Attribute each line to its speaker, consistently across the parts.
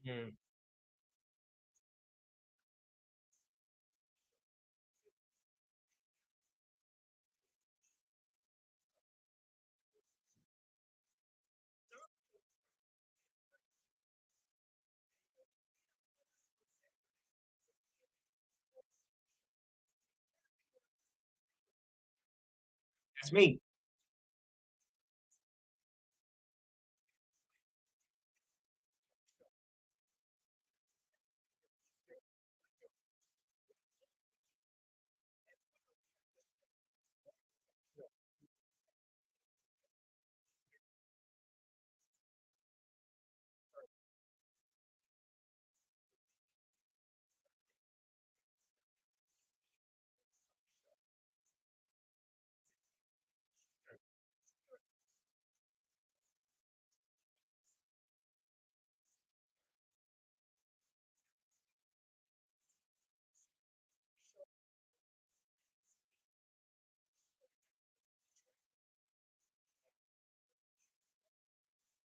Speaker 1: Mm. That's me.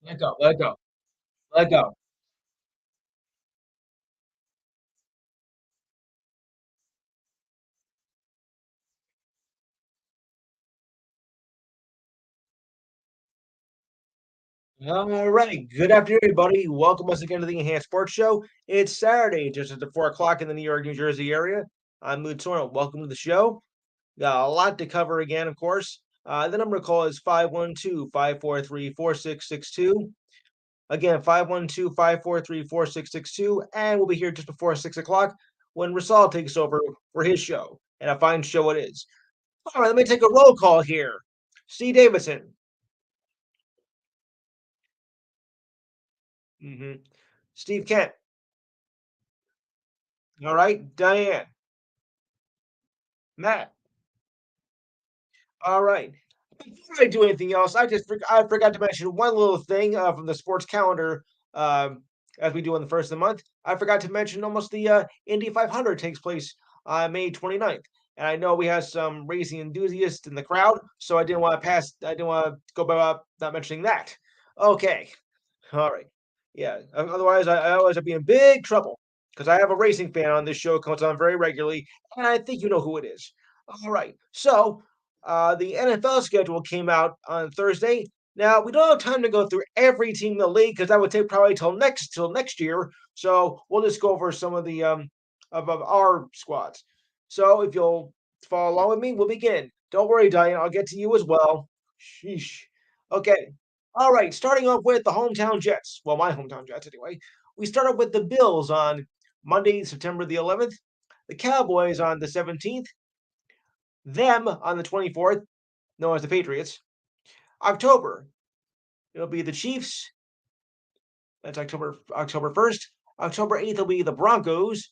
Speaker 1: Let go. Let go. Let go. All right. Good afternoon, everybody. Welcome once again to the Enhanced Sports Show. It's Saturday, just at the 4 o'clock in the New York, New Jersey area. I'm Mood Torrent. Welcome to the show. Got a lot to cover again, of course. The number to call is 512-543-4662. Again, 512-543-4662. And we'll be here just before 6 o'clock when Rasal takes over for his show. And a fine show it is. All right, let me take a roll call here. Steve Davidson. hmm Steve Kent. All right, Diane. Matt. All right. Before I do anything else, I forgot to mention one little thing from the sports calendar. As we do on the first of the month, I forgot to mention almost the Indy 500 takes place on May 29th. And I know we have some racing enthusiasts in the crowd, so I didn't want to go by not mentioning that. Okay. All right. Yeah. Otherwise, I always be in big trouble because I have a racing fan on this show, comes on very regularly, and I think you know who it is. All right. So, the NFL schedule came out on Thursday. Now we don't have time to go through every team in the league because that would take probably till next year. So we'll just go over some of the of our squads. So if you'll follow along with me, we'll begin. Don't worry, Diane. I'll get to you as well. Sheesh. Okay. All right, starting off with the hometown Jets. Well, my hometown Jets, anyway. We start off with the Bills on Monday, September the 11th, the Cowboys on the 17th, them on the 24th, known as the Patriots. October, it'll be the Chiefs. That's October 1st. October 8th will be the Broncos.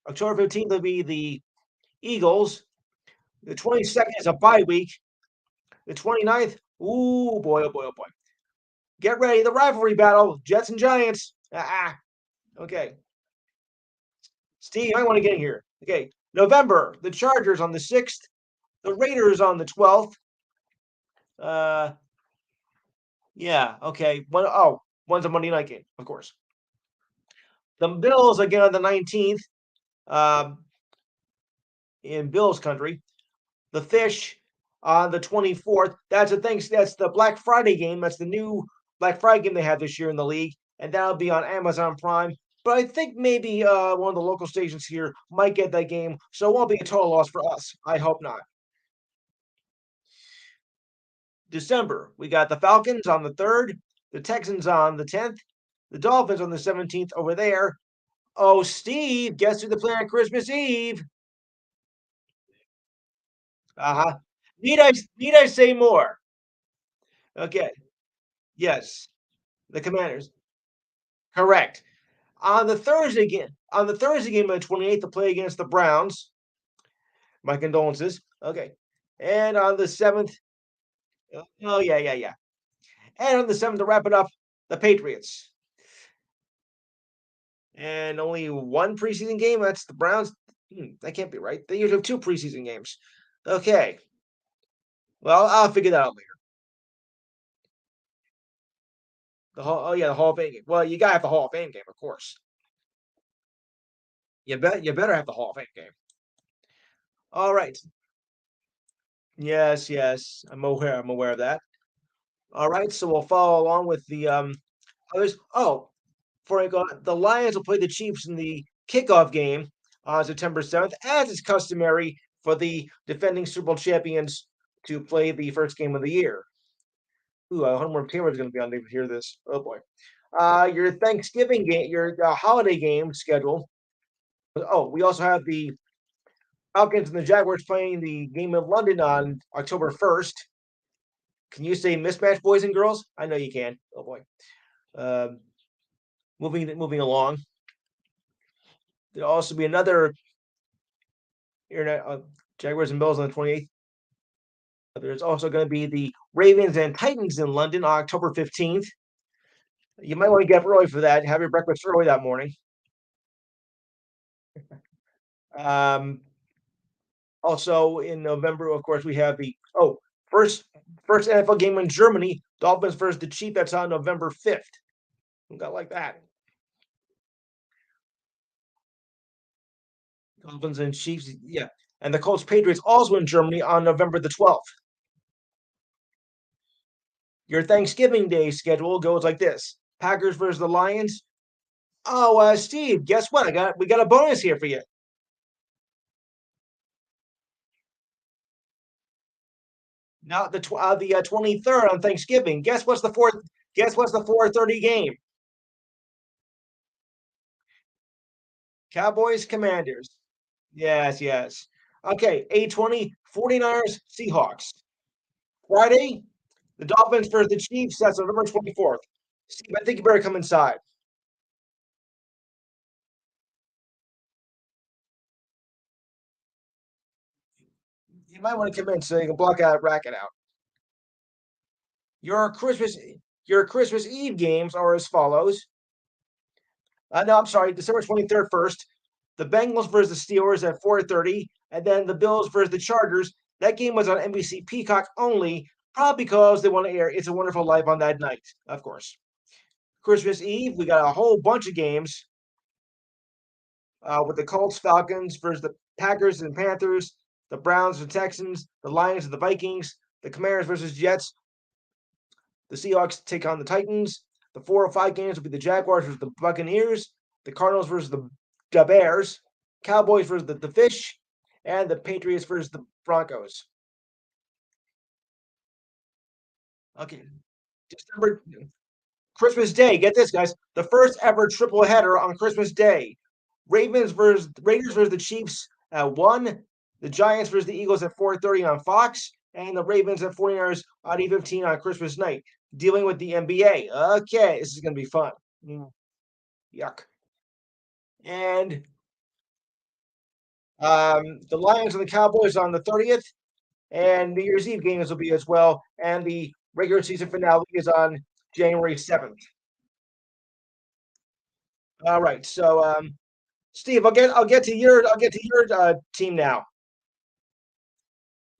Speaker 1: October 15th will be the Eagles. The 22nd is a bye week. The 29th, ooh, boy, oh boy, oh boy. Get ready, the rivalry battle, Jets and Giants. Okay. Steve, I want to get in here. Okay. November, the Chargers on the 6th, the Raiders on the 12th. Uh, yeah, okay. One's a Monday night game, of course. The Bills again on the 19th, um, in Bills country. The Fish on the 24th. That's the Black Friday game. That's the new Black Friday game they have this year in the league, and that'll be on Amazon Prime. But I think maybe one of the local stations here might get that game, so it won't be a total loss for us. I hope not. December, we got the Falcons on the 3rd, the Texans on the 10th, the Dolphins on the 17th over there. Oh, Steve, guess who they play on Christmas Eve? Uh-huh. Need I say more? Okay. Yes. The Commanders. Correct. On the Thursday game of the 28th, to play against the Browns. My condolences. Okay. And on the 7th, oh yeah, yeah, yeah. And on the 7th to wrap it up, the Patriots. And only one preseason game. That's the Browns. That can't be right. They usually have two preseason games. Okay. Well, I'll figure that out later. The Hall of Fame game. Well, you gotta have the Hall of Fame game, of course. You better have the Hall of Fame game. All right. Yes, yes. I'm aware of that. All right, so we'll follow along with the others. Oh, before I go, the Lions will play the Chiefs in the kickoff game on September 7th, as is customary for the defending Super Bowl champions to play the first game of the year. Ooh, I wonder where Taylor's going to be on to hear this. Oh boy. Your Thanksgiving game, your holiday game schedule. Oh, we also have the Falcons and the Jaguars playing the game in London on October 1st. Can you say mismatch, boys and girls? I know you can. Oh boy. Um, moving along. There'll also be another internet Jaguars and Bills on the 28th. There's also going to be the Ravens and Titans in London on October 15th. You might want to get up early for that. Have your breakfast early that morning. Um, Also in November, of course, we have the first NFL game in Germany, Dolphins versus the Chiefs. That's on November 5th. Got like that. Dolphins and Chiefs, yeah. And the Colts Patriots also in Germany on November the 12th. Your Thanksgiving Day schedule goes like this: Packers versus the Lions. Oh, Steve, guess what? We got a bonus here for you. Now the 23rd on Thanksgiving. Guess what's the 4:30 game? Cowboys Commanders. Yes, yes. Okay, 8:20 49ers Seahawks. Friday, the Dolphins versus the Chiefs. That's November 24th. Steve, I think you better come inside. You might want to come in so you can block that racket out. Your Christmas your Christmas Eve games are as follows. No, I'm sorry, December 23rd first. The Bengals versus the Steelers at 4:30, and then the Bills versus the Chargers. That game was on NBC Peacock only, probably because they want to air It's a Wonderful Life on that night, of course. Christmas Eve, we got a whole bunch of games with the Colts, Falcons versus the Packers and Panthers, the Browns and Texans, the Lions and the Vikings, the Commanders versus Jets, the Seahawks take on the Titans. The 4:05 games will be the Jaguars versus the Buccaneers, the Cardinals versus the Bears, Cowboys versus the Fish, and the Patriots versus the Broncos. Okay, December Christmas Day. Get this, guys. The first ever triple header on Christmas Day. Raiders versus the Chiefs at 1. The Giants versus the Eagles at 4:30 on Fox, and the Ravens at 49ers on E15 on Christmas night. Dealing with the NBA. Okay, this is gonna be fun. Yuck. And the Lions and the Cowboys on the 30th, and New Year's Eve games will be as well. And the regular season finale is on January 7th. All right, so Steve, I'll get to your team now.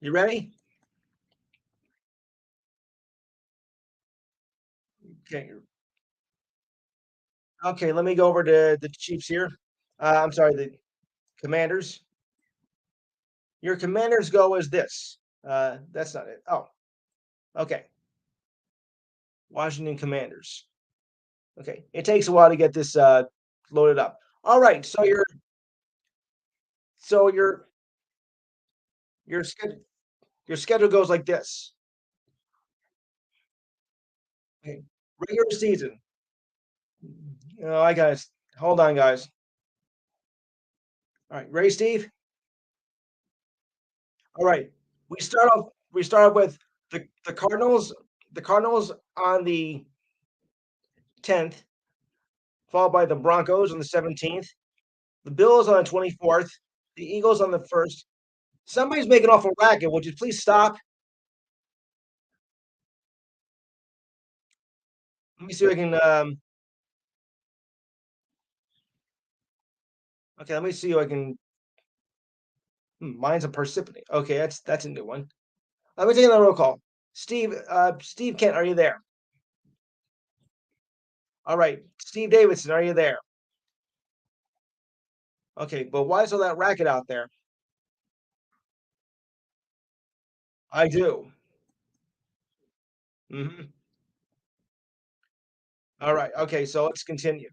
Speaker 1: You ready? Okay. Okay, let me go over to the Chiefs here. I'm sorry, the Commanders. Your Commanders go as this. That's not it. Oh, okay. Washington Commanders. Okay, it takes a while to get this loaded up. All right, so your schedule your schedule goes like this. Okay. Regular season. Oh, I guys, hold on, guys. All right, ready, Steve? All right. We start off with the Cardinals. The Cardinals on the 10th, followed by the Broncos on the 17th, the Bills on the 24th, the Eagles on the 1st. Somebody's making off a racket. Would you please stop? Let me see if I can. Okay, let me see if I can. Mine's a Persephone. Okay, that's a new one. Let me take another roll call. Steve Kent, are you there? All right, Steve Davidson, are you there? Okay, but why is all that racket out there? I do. Mhm. All right. Okay, so let's continue.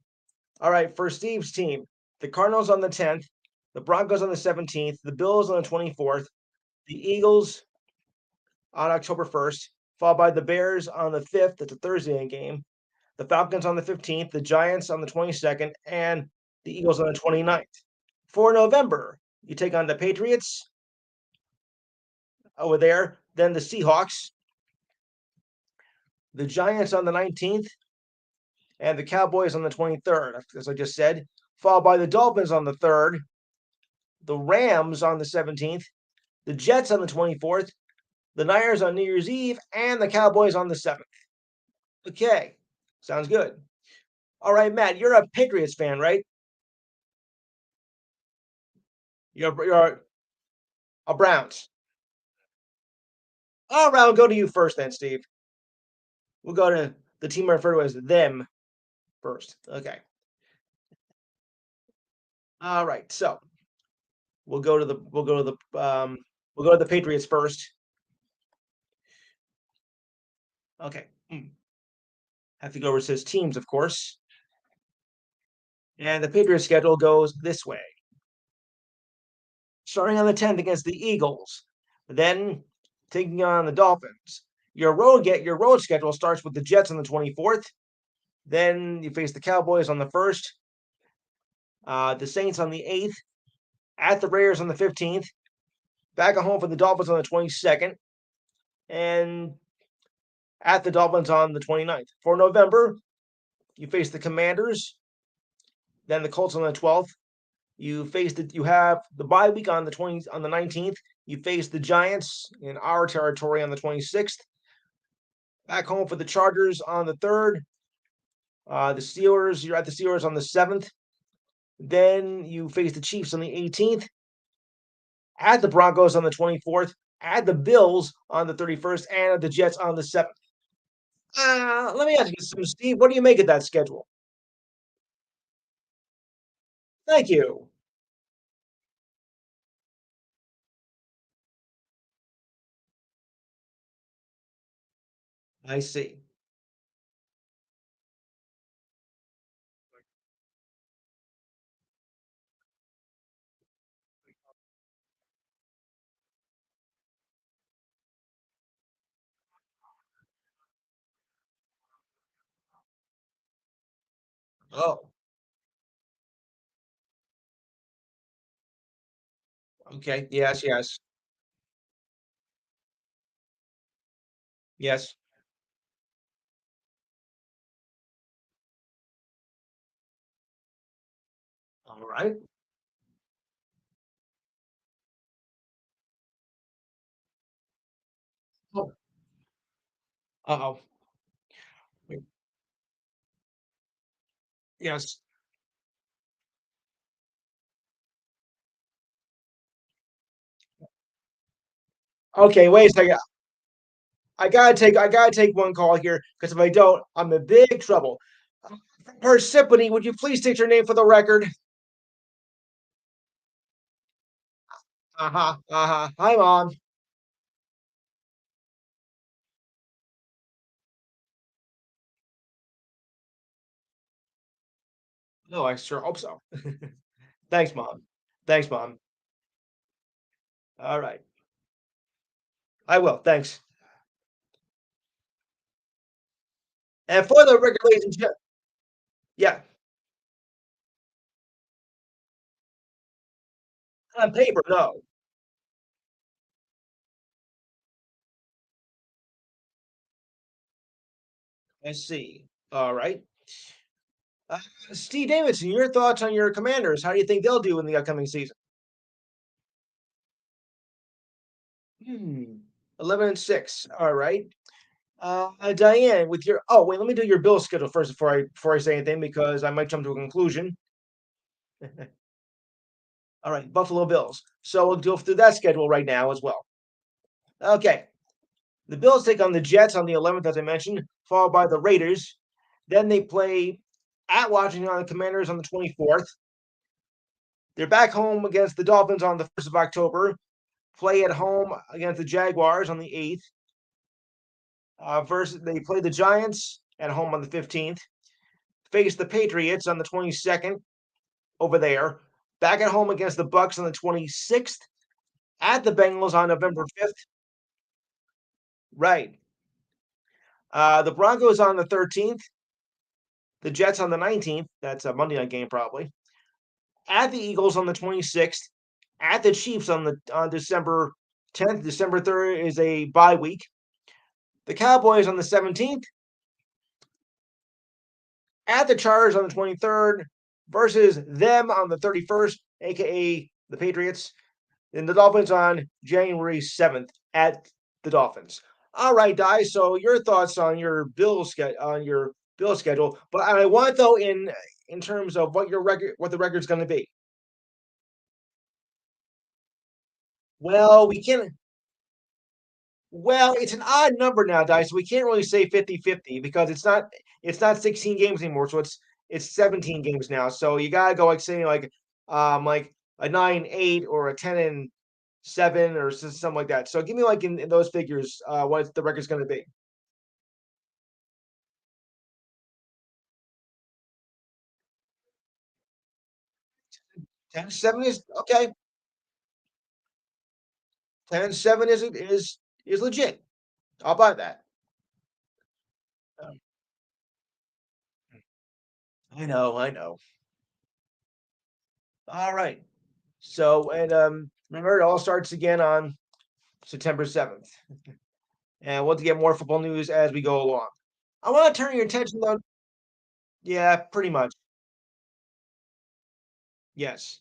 Speaker 1: All right, for Steve's team, the Cardinals on the 10th, the Broncos on the 17th, the Bills on the 24th, the Eagles on October 1st, followed by the Bears on the 5th. That's a Thursday night game. The Falcons on the 15th, the Giants on the 22nd, and the Eagles on the 29th. For November, you take on the Patriots over there, then the Seahawks, the Giants on the 19th, and the Cowboys on the 23rd, as I just said, followed by the Dolphins on the 3rd, the Rams on the 17th, the Jets on the 24th, the Niners on New Year's Eve, and the Cowboys on the 7th. Okay, sounds good. All right, Matt, you're a Patriots fan, right? You're a Browns. All right, we'll go to you first then, Steve. We'll go to the team referred to as them first. Okay. All right. So we'll go to the Patriots first. Okay. Have to go over his teams, of course. And the Patriots schedule goes this way. Starting on the 10th against the Eagles, then taking on the Dolphins. Your road schedule starts with the Jets on the 24th. Then you face the Cowboys on the 1st, the Saints on the 8th, at the Raiders on the 15th, back at home for the Dolphins on the 22nd, and at the Dolphins on the 29th. For November, you face the Commanders, then the Colts on the 12th. You have the bye week on the 19th. You face the Giants in our territory on the 26th. Back home for the Chargers on the 3rd. The Steelers, you're at the Steelers on the 7th. Then you face the Chiefs on the 18th. At the Broncos on the 24th. At the Bills on the 31st, and at the Jets on the 7th. Let me ask you something, Steve. What do you make of that schedule? Thank you. I see. Oh, okay. Yes, yes, yes. All right. Oh, uh-oh. Yes. Okay, wait a second. I gotta take one call here because if I don't, I'm in big trouble. Persephone, would you please state your name for the record? Uh-huh. Uh-huh. Hi, Mom. No, I sure hope so. Thanks, Mom. Thanks, Mom. All right. I will. Thanks. And for the record, ladies and gentlemen, yeah, on paper, no. I see. All right. Uh, Steve Davidson, your thoughts on your Commanders? How do you think they'll do in the upcoming season? 11-6. All right. Diane, with your wait, let me do your bill schedule first before I say anything because I might jump to a conclusion. All right, Buffalo Bills. So we'll go through that schedule right now as well. Okay. The Bills take on the Jets on the 11th, as I mentioned, followed by the Raiders. Then they play at Washington on the Commanders on the 24th. They're back home against the Dolphins on the 1st of October. Play at home against the Jaguars on the 8th. Versus they play the Giants at home on the 15th. Face the Patriots on the 22nd over there. Back at home against the Bucks on the 26th. At the Bengals on November 5th. Right. The Broncos on the 13th. The Jets on the 19th. That's a Monday night game, probably. At the Eagles on the 26th. At the Chiefs on December 10th. December 3rd is a bye week. The Cowboys on the 17th. At the Chargers on the 23rd versus them on the 31st, aka the Patriots. And the Dolphins on January 7th at the Dolphins. All right, guys. So your thoughts on your bill schedule, but I want though in terms of what the record's going to be. Well, we can. Well, it's an odd number now, guys. So we can't really say 50-50 because it's not 16 games anymore. So it's 17 games now. So you gotta go like saying like a 9-8 or a 10-7 or something like that. So give me like in those figures what the record's gonna be. 10-7 is okay. 10-7 is legit. I'll buy that. Um, I know, I know. All right. So and remember it all starts again on September 7th. And we'll get more football news as we go along. I want to turn your attention though. Yeah, pretty much. Yes.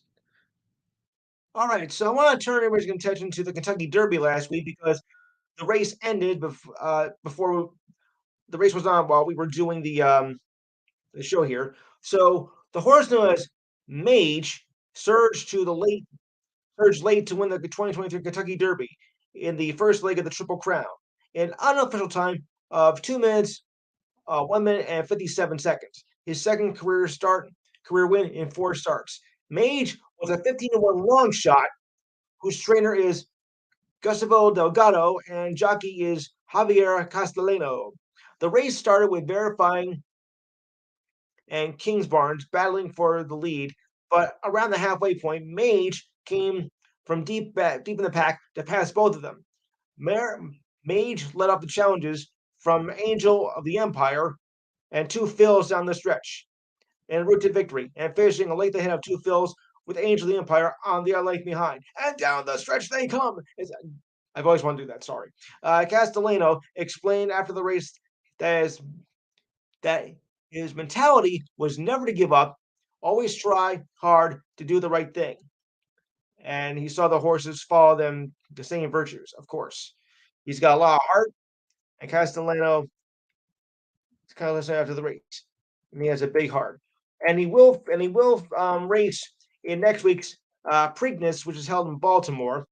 Speaker 1: All right. So I want to turn everybody's attention to the Kentucky Derby last week because the race ended before the race was on while we were doing the show here. So the horse known as Mage surged to the late surged late to win the 2023 Kentucky Derby in the first leg of the Triple Crown. An unofficial time of 2 minutes 1 minute and 57 seconds. His second career win in 4 starts. Mage was a 15-1 long shot, whose trainer is Gustavo Delgado and jockey is Javier Castellano. The race started with Verifying and Kingsbarns battling for the lead, but around the halfway point, Mage came from deep in the pack to pass both of them. Mar- Mage led off the challenges from Angel of the Empire and two fills down the stretch en route to victory, and finishing a length ahead of two fills with Angel of the Empire on the other length behind. And down the stretch they come. I've always wanted to do that. Sorry. Castellano explained after the race that that his mentality was never to give up, always try hard to do the right thing. And he saw the horses follow them the same virtues, of course. He's got a lot of heart, and Castellano is kind of listening after the race. And he has a big heart. And he will race in next week's Preakness, which is held in Baltimore,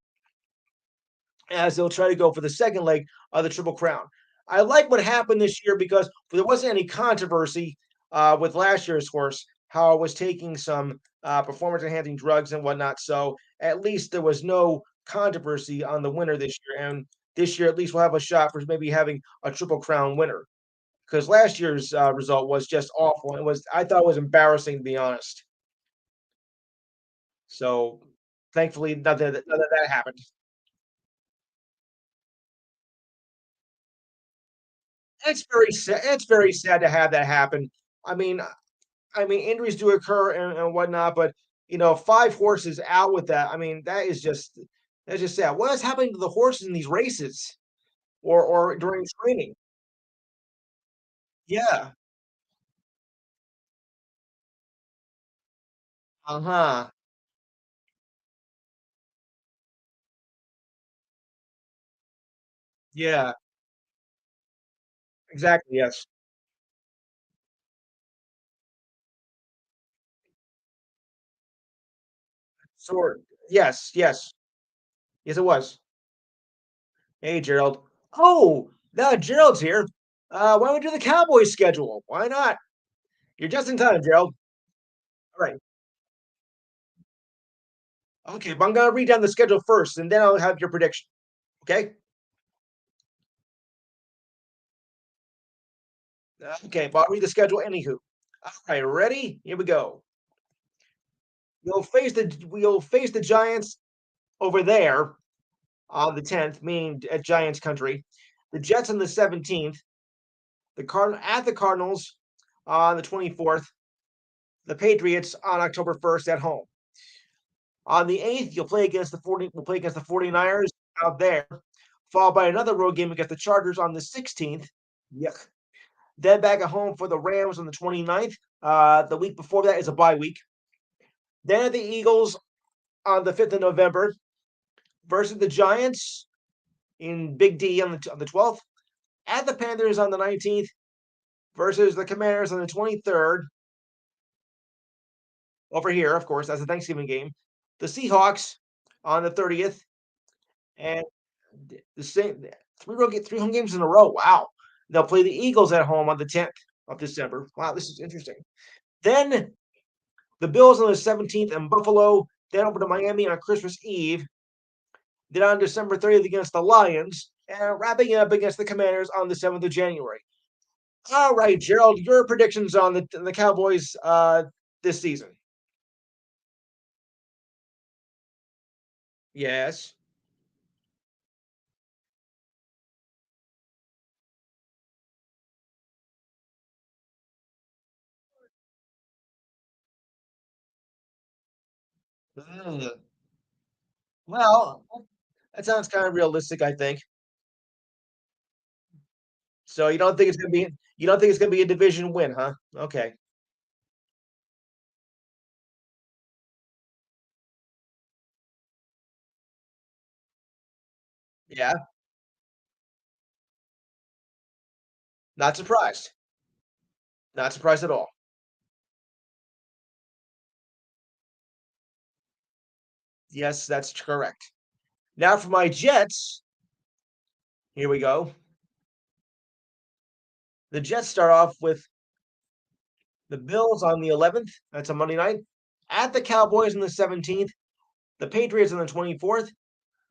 Speaker 1: as they'll try to go for the second leg of the Triple Crown. I like what happened this year because there wasn't any controversy with last year's horse, how it was taking some performance enhancing drugs and whatnot. So at least there was no controversy on the winner this year. And this year, at least we'll have a shot for maybe having a Triple Crown winner. Because last year's result was just awful. I thought it was embarrassing to be honest. So thankfully, none of that happened. It's very sad. It's very sad to have that happen. I mean, injuries do occur and whatnot, but 5 horses out with that. I mean, that's just sad. What is happening to the horses in these races or during training? Yeah. Uh-huh. Yeah. Exactly. Yes. Sword. Yes. Yes. Yes, it was. Hey, Gerald. Oh, now Gerald's here. Why don't we do the Cowboys schedule? Why not? You're just in time, Gerald. All right. Okay, but I'm gonna read down the schedule first, and then I'll have your prediction. Okay. Okay, but I'll read the schedule anywho. All right, ready? Here we go. You'll face the Giants over there on the 10th, meaning at Giants country. The Jets on the 17th. The Cardinals on the 24th. The Patriots on October 1st at home. On the 8th, we'll play against the 49ers out there, followed by another road game against the Chargers on the 16th. Yuck. Then back at home for the Rams on the 29th. The week before that is a bye week. Then at the Eagles on the 5th of November versus the Giants in Big D on the 12th. At the Panthers on the 19th versus the Commanders on the 23rd. Over here, of course, that's a Thanksgiving game. The Seahawks on the 30th. And the same three home games in a row. Wow. They'll play the Eagles at home on the 10th of December. Wow, this is interesting. Then the Bills on the 17th in Buffalo, then over to Miami on Christmas Eve. Then on December 30th against the Lions, and wrapping it up against the Commanders on the 7th of January. All right, Gerald, your predictions on the Cowboys this season. Yes. Mm, well, that sounds kind of realistic, I think. So you don't think it's gonna be a division win, huh? Okay. Yeah, not surprised. Not surprised at all. Yes, that's correct. Now for my Jets, here we go. The Jets start off with the Bills on the 11th. That's a Monday night. At the Cowboys on the 17th, the Patriots on the 24th,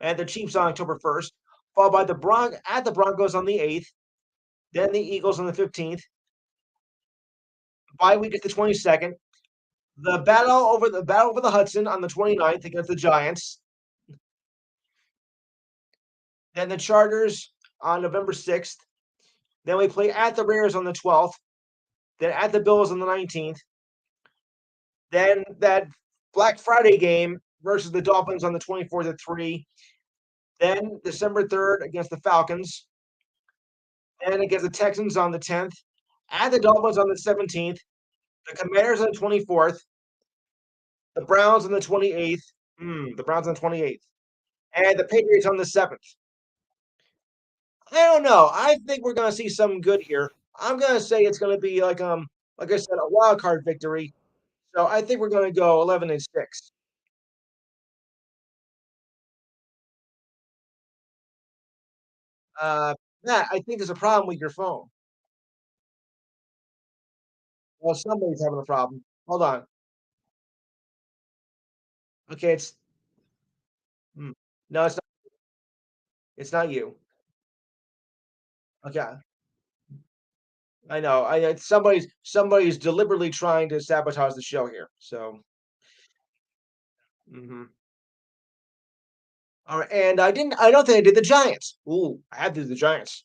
Speaker 1: and the Chiefs on October 1st, followed by the Broncos on the 8th, then the Eagles on the 15th, bye week at the 22nd, the battle over the Hudson on the 29th against the Giants, then the Chargers on November 6th, then we play at the Raiders on the 12th, then at the Bills on the 19th, then that Black Friday game versus the Dolphins on the 24th at 3, then December 3rd against the Falcons, then against the Texans on the 10th, at the Dolphins on the 17th, the Commanders on the 24th, the Browns on the 28th, the Browns on the 28th, and the Patriots on the 7th. I don't know. I think we're going to see something good here. I'm going to say it's going to be like I said, a wild card victory. So I think we're going to go 11-6. Uh, Matt, I think there's a problem with your phone. Well, somebody's having a problem. Hold on. Okay, mm, no, it's not you. Okay, I know. Somebody's deliberately trying to sabotage the show here. So, mhm. All right, and I don't think I did the Giants. Ooh, I had to do the Giants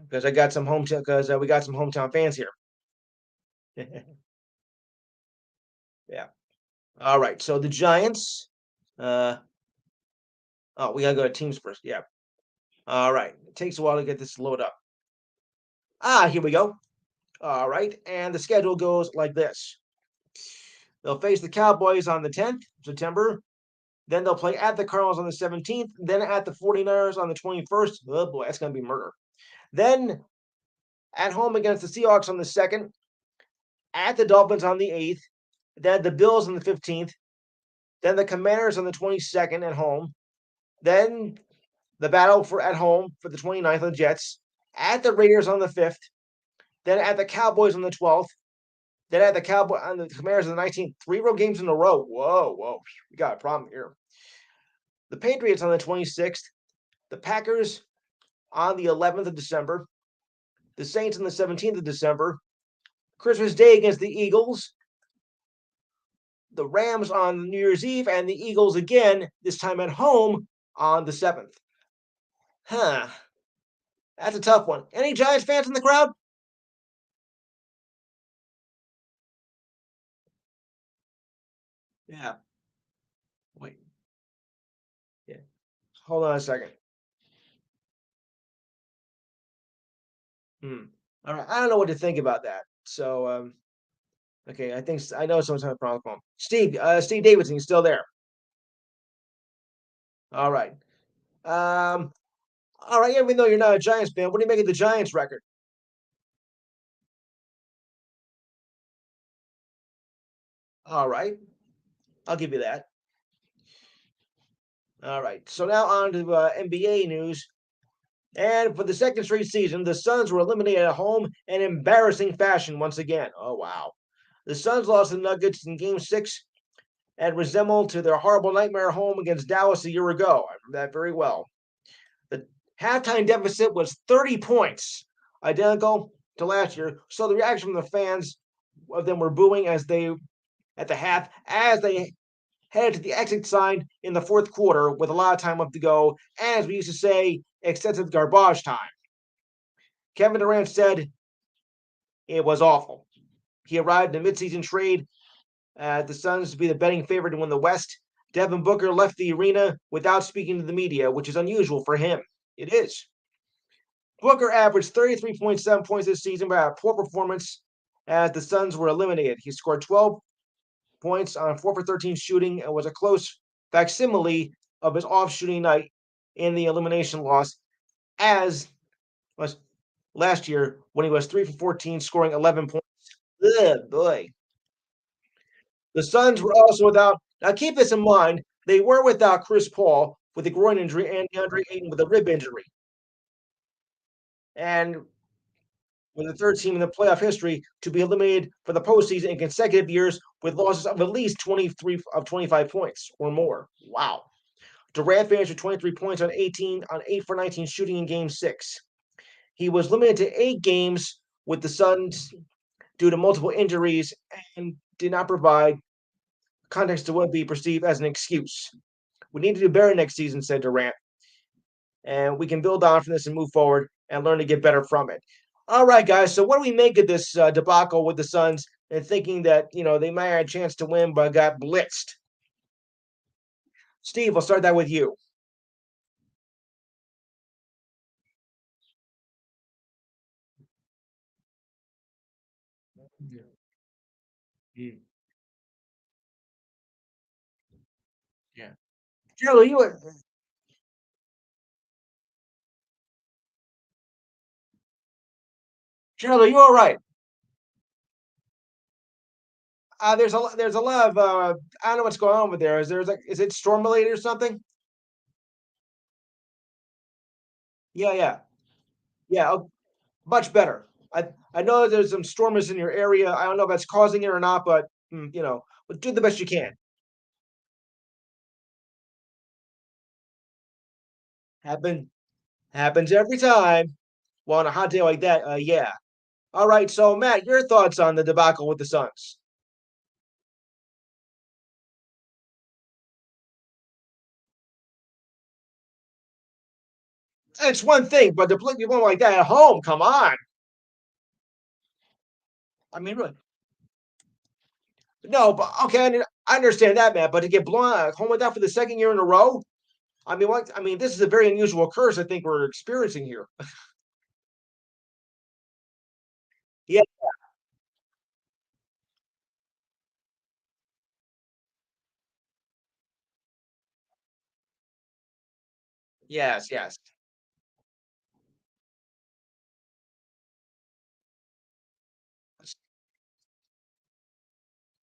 Speaker 1: because we got some hometown fans here. Yeah. All right. So the Giants. Uh, oh, we gotta go to teams first. Yeah. All right. It takes a while to get this load up. Here we go. All right, and the schedule goes like this: they'll face the Cowboys on the 10th of September. Then they'll play at the Cardinals on the 17th. Then at the 49ers on the 21st. Oh boy, that's gonna be murder. Then at home against the Seahawks on the 2nd. At the Dolphins on the 8th. Then the Bills on the 15th. Then the Commanders on the 22nd at home. Then the battle for at home for the 29th of the Jets. At the Raiders on the 5th. Then at the Cowboys on the 12th. Then had the Cowboy and the Commanders in the 19th, 3 road games in a row. Whoa, whoa, we got a problem here. The Patriots on the 26th, the Packers on the 11th of December, the Saints on the 17th of December, Christmas Day against the Eagles, the Rams on New Year's Eve, and the Eagles again, this time at home on the 7th. Huh. That's a tough one. Any Giants fans in the crowd? Yeah. Wait. Yeah. Hold on a second. Hmm. All right. I don't know what to think about that. So, okay. I know someone's having a problem with phone. Steve Davidson, you still there? All right. Um, all right. Even though you're not a Giants fan, what do you make of the Giants record? All right. I'll give you that. All right. So now on to NBA news. And for the second straight season, the Suns were eliminated at home in embarrassing fashion once again. Oh, wow. The Suns lost the Nuggets in game six and resembled to their horrible nightmare home against Dallas a year ago. I remember that very well. The halftime deficit was 30 points, identical to last year. So the reaction from the fans of them were booing as they at the half as they headed to the exit sign in the fourth quarter with a lot of time left to go. And as we used to say, extensive garbage time. Kevin Durant said it was awful. He arrived in a midseason trade the Suns to be the betting favorite to win the West. Devin Booker left the arena without speaking to the media, which is unusual for him. It is. Booker averaged 33.7 points this season, but had a poor performance as the Suns were eliminated. He scored 12 points on 4 for 13 shooting and was a close facsimile of his off shooting night in the elimination loss, as was last year when he was 3 for 14, scoring 11 points. Ugh, boy. The Suns were also without, now keep this in mind, they were without Chris Paul with a groin injury and DeAndre Ayton with a rib injury. And with the third team in the playoff history to be eliminated for the postseason in consecutive years with losses of at least 23 of 25 points or more. Wow. Durant finished with 23 points on 8 for 19 shooting in game six. He was limited to 8 games with the Suns due to multiple injuries and did not provide context to what would be perceived as an excuse. We need to do better next season, said Durant, and we can build on from this and move forward and learn to get better from it. All right, guys. So what do we make of this debacle with the Suns and thinking that they might have a chance to win but got blitzed? Steve, I'll start that with you. Yeah. Mm, yeah. Gerald, are you all right? There's a lot of I don't know what's going on over there. Is it storm related or something? Yeah, yeah, yeah. Much better. I know there's some stormers in your area. I don't know if that's causing it or not, but but do the best you can. Happen Happens every time. Well, on a hot day like that, yeah. All right, so Matt, your thoughts on the debacle with the Suns? It's one thing, but to play one like that at home, come on. I mean, really, no, but okay, I understand that, Matt. But to get blown out at home with that for the second year in a row, I mean, what? I mean, this is a very unusual curse. I think we're experiencing here. Yeah. Yes. Yes.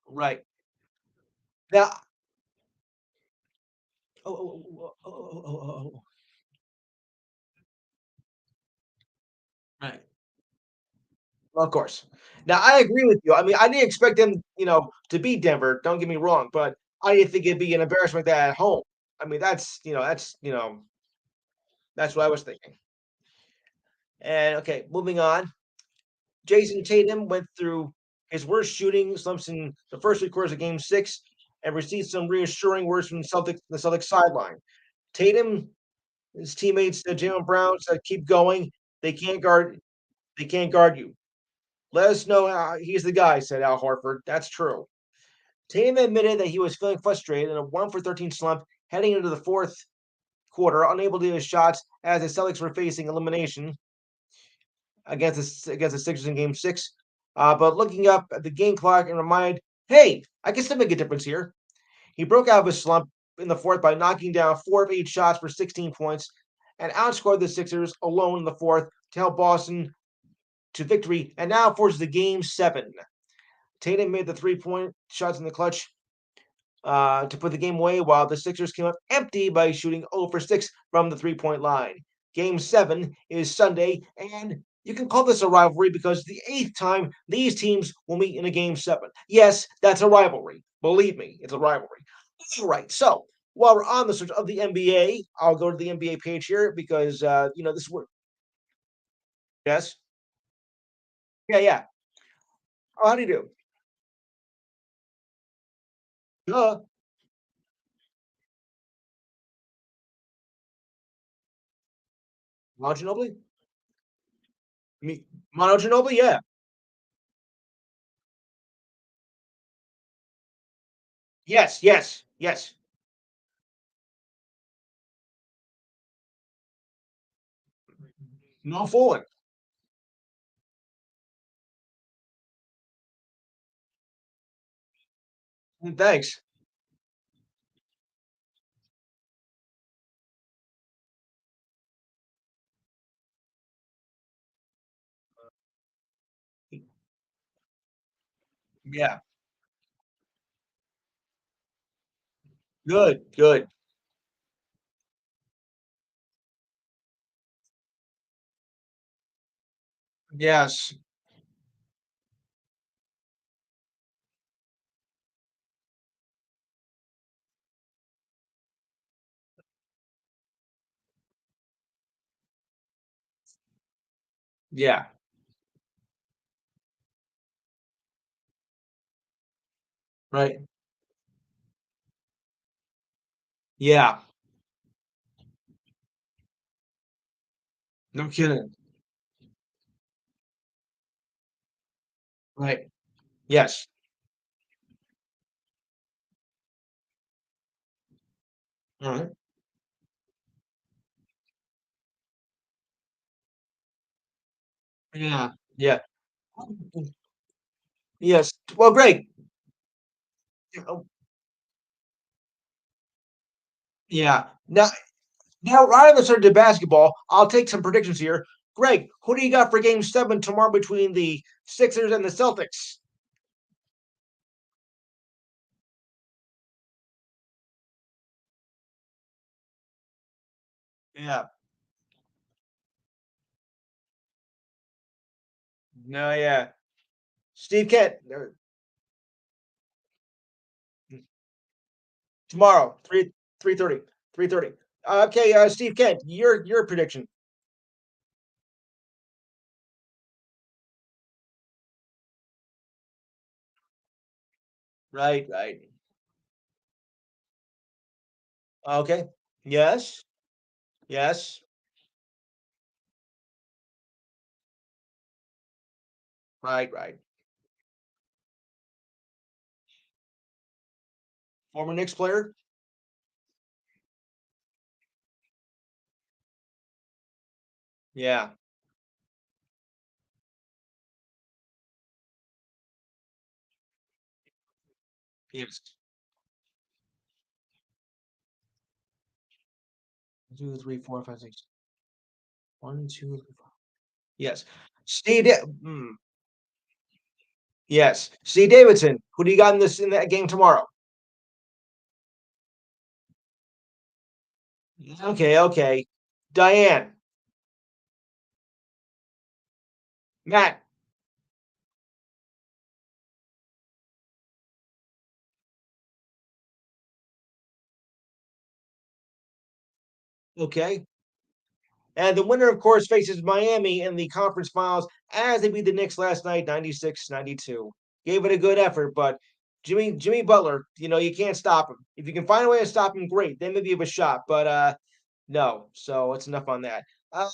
Speaker 1: Right. Now. Oh. Oh. Right. Well, of course. Now I agree with you. I mean, I didn't expect them, to beat Denver. Don't get me wrong, but I didn't think it'd be an embarrassment that at home. I mean, that's what I was thinking. And okay, moving on. Jason Tatum went through his worst shooting slumps in the first three quarters of Game Six, and received some reassuring words from the Celtics sideline. Tatum, his teammates, Jalen Brown said, "Keep going. They can't guard. They can't guard you. Let us know he's the guy," said Al Horford. That's true. Tatum admitted that he was feeling frustrated in a 1 for 13 slump heading into the fourth quarter, unable to hit his shots as the Celtics were facing elimination against the Sixers in Game Six. But looking up at the game clock and reminded, "Hey, I can still make a difference here." He broke out of his slump in the fourth by knocking down 4 of 8 shots for 16 points and outscored the Sixers alone in the fourth to help Boston to victory and now forces the Game 7. Tatum made the 3-point shots in the clutch to put the game away, while the Sixers came up empty by shooting 0 for 6 from the 3-point line. Game 7 is Sunday, and you can call this a rivalry because the eighth time these teams will meet in a Game 7. Yes, that's a rivalry. Believe me, it's a rivalry. All right, so while we're on the subject of the NBA, I'll go to the NBA page here because, this is yes? Yeah, yeah. Oh, how do you do? Uh, Manu Ginobili? Me, Manu Ginobili? Yeah. Yes, yes, yes. No fooling. Thanks. Yeah. Good, good. Yes. Yeah. Right. Yeah. No kidding. Right. Yes. Alright. Yeah. Yeah. Yes. Well, great. Oh, yeah. Now, right on the subject of basketball, I'll take some predictions here. Greg, who do you got for Game 7 tomorrow between the Sixers and the Celtics? Yeah. No, yeah. Steve Kent, tomorrow, 3:30. 3:30. Okay, Steve Kent, your prediction. Right, right. Okay. Yes. Yes. Right, right. Former Knicks player? Yeah. Yes. 2, 3, 4, 5, 6. 1, 2, 3, 4. Yes. Steve Da yes. Steve Davidson, who do you got in that game tomorrow? Okay, okay. Diane, Matt, Okay. And the winner, of course, faces Miami in the conference finals as they beat the Knicks last night, 96-92. Gave it a good effort, but Jimmy Butler, you can't stop him. If you can find a way to stop him, great. Then maybe you have a shot. But no. So it's enough on that. Uh,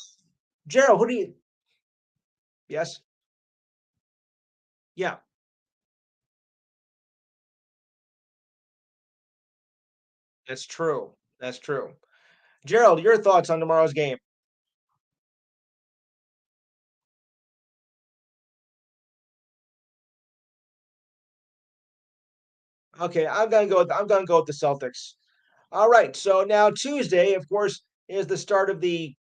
Speaker 1: Gerald, who do you? Yes. Yeah, that's true. That's true. Gerald, your thoughts on tomorrow's game? Okay, I'm gonna go with the Celtics. All right. So now Tuesday, of course, is the start of the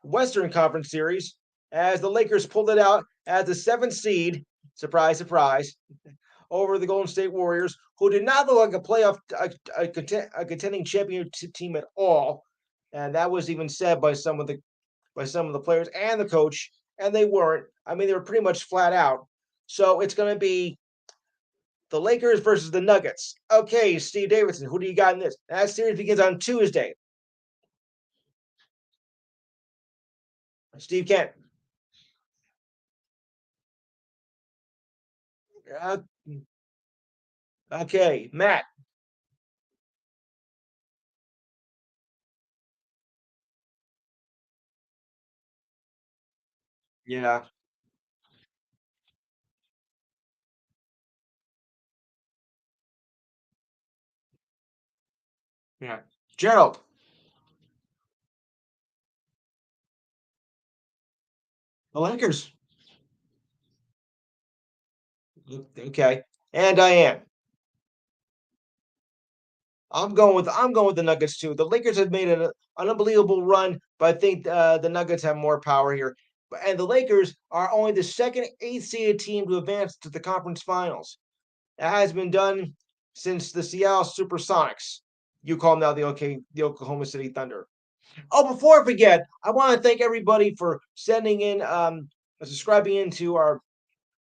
Speaker 1: Western Conference Series as the Lakers pulled it out as the seventh seed. Surprise, surprise, over the Golden State Warriors, who did not look like a contending championship team at all, and that was even said by some of the players and the coach, and they weren't. I mean, they were pretty much flat out. So it's going to be the Lakers versus the Nuggets. Okay, Steve Davidson, who do you got in this? That series begins on Tuesday. Steve Kent. Uh, okay, Matt. Yeah, yeah. Gerald. The Lakers. Okay, and Diane. I'm going with the Nuggets too. The Lakers have made an unbelievable run, but I think the Nuggets have more power here. And the Lakers are only the second eighth seeded team to advance to the conference finals. It has been done since the Seattle Supersonics. You call them now the Oklahoma City Thunder. Oh, before I forget, I want to thank everybody for sending in, subscribing into our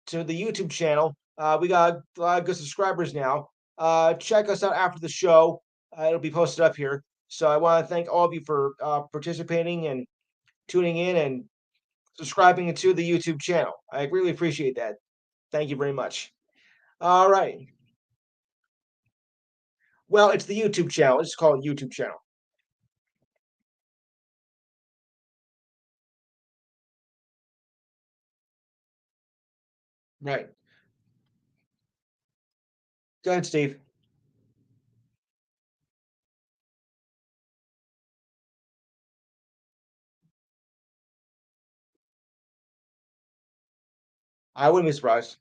Speaker 1: to the YouTube channel. We got a lot of good subscribers now. Check us out after the show. It'll be posted up here. So I want to thank all of you for participating and tuning in and subscribing to the YouTube channel. I really appreciate that. Thank you very much. All right. Well, it's the YouTube channel. It's called YouTube channel. Right. Go ahead, Steve. I wouldn't be surprised.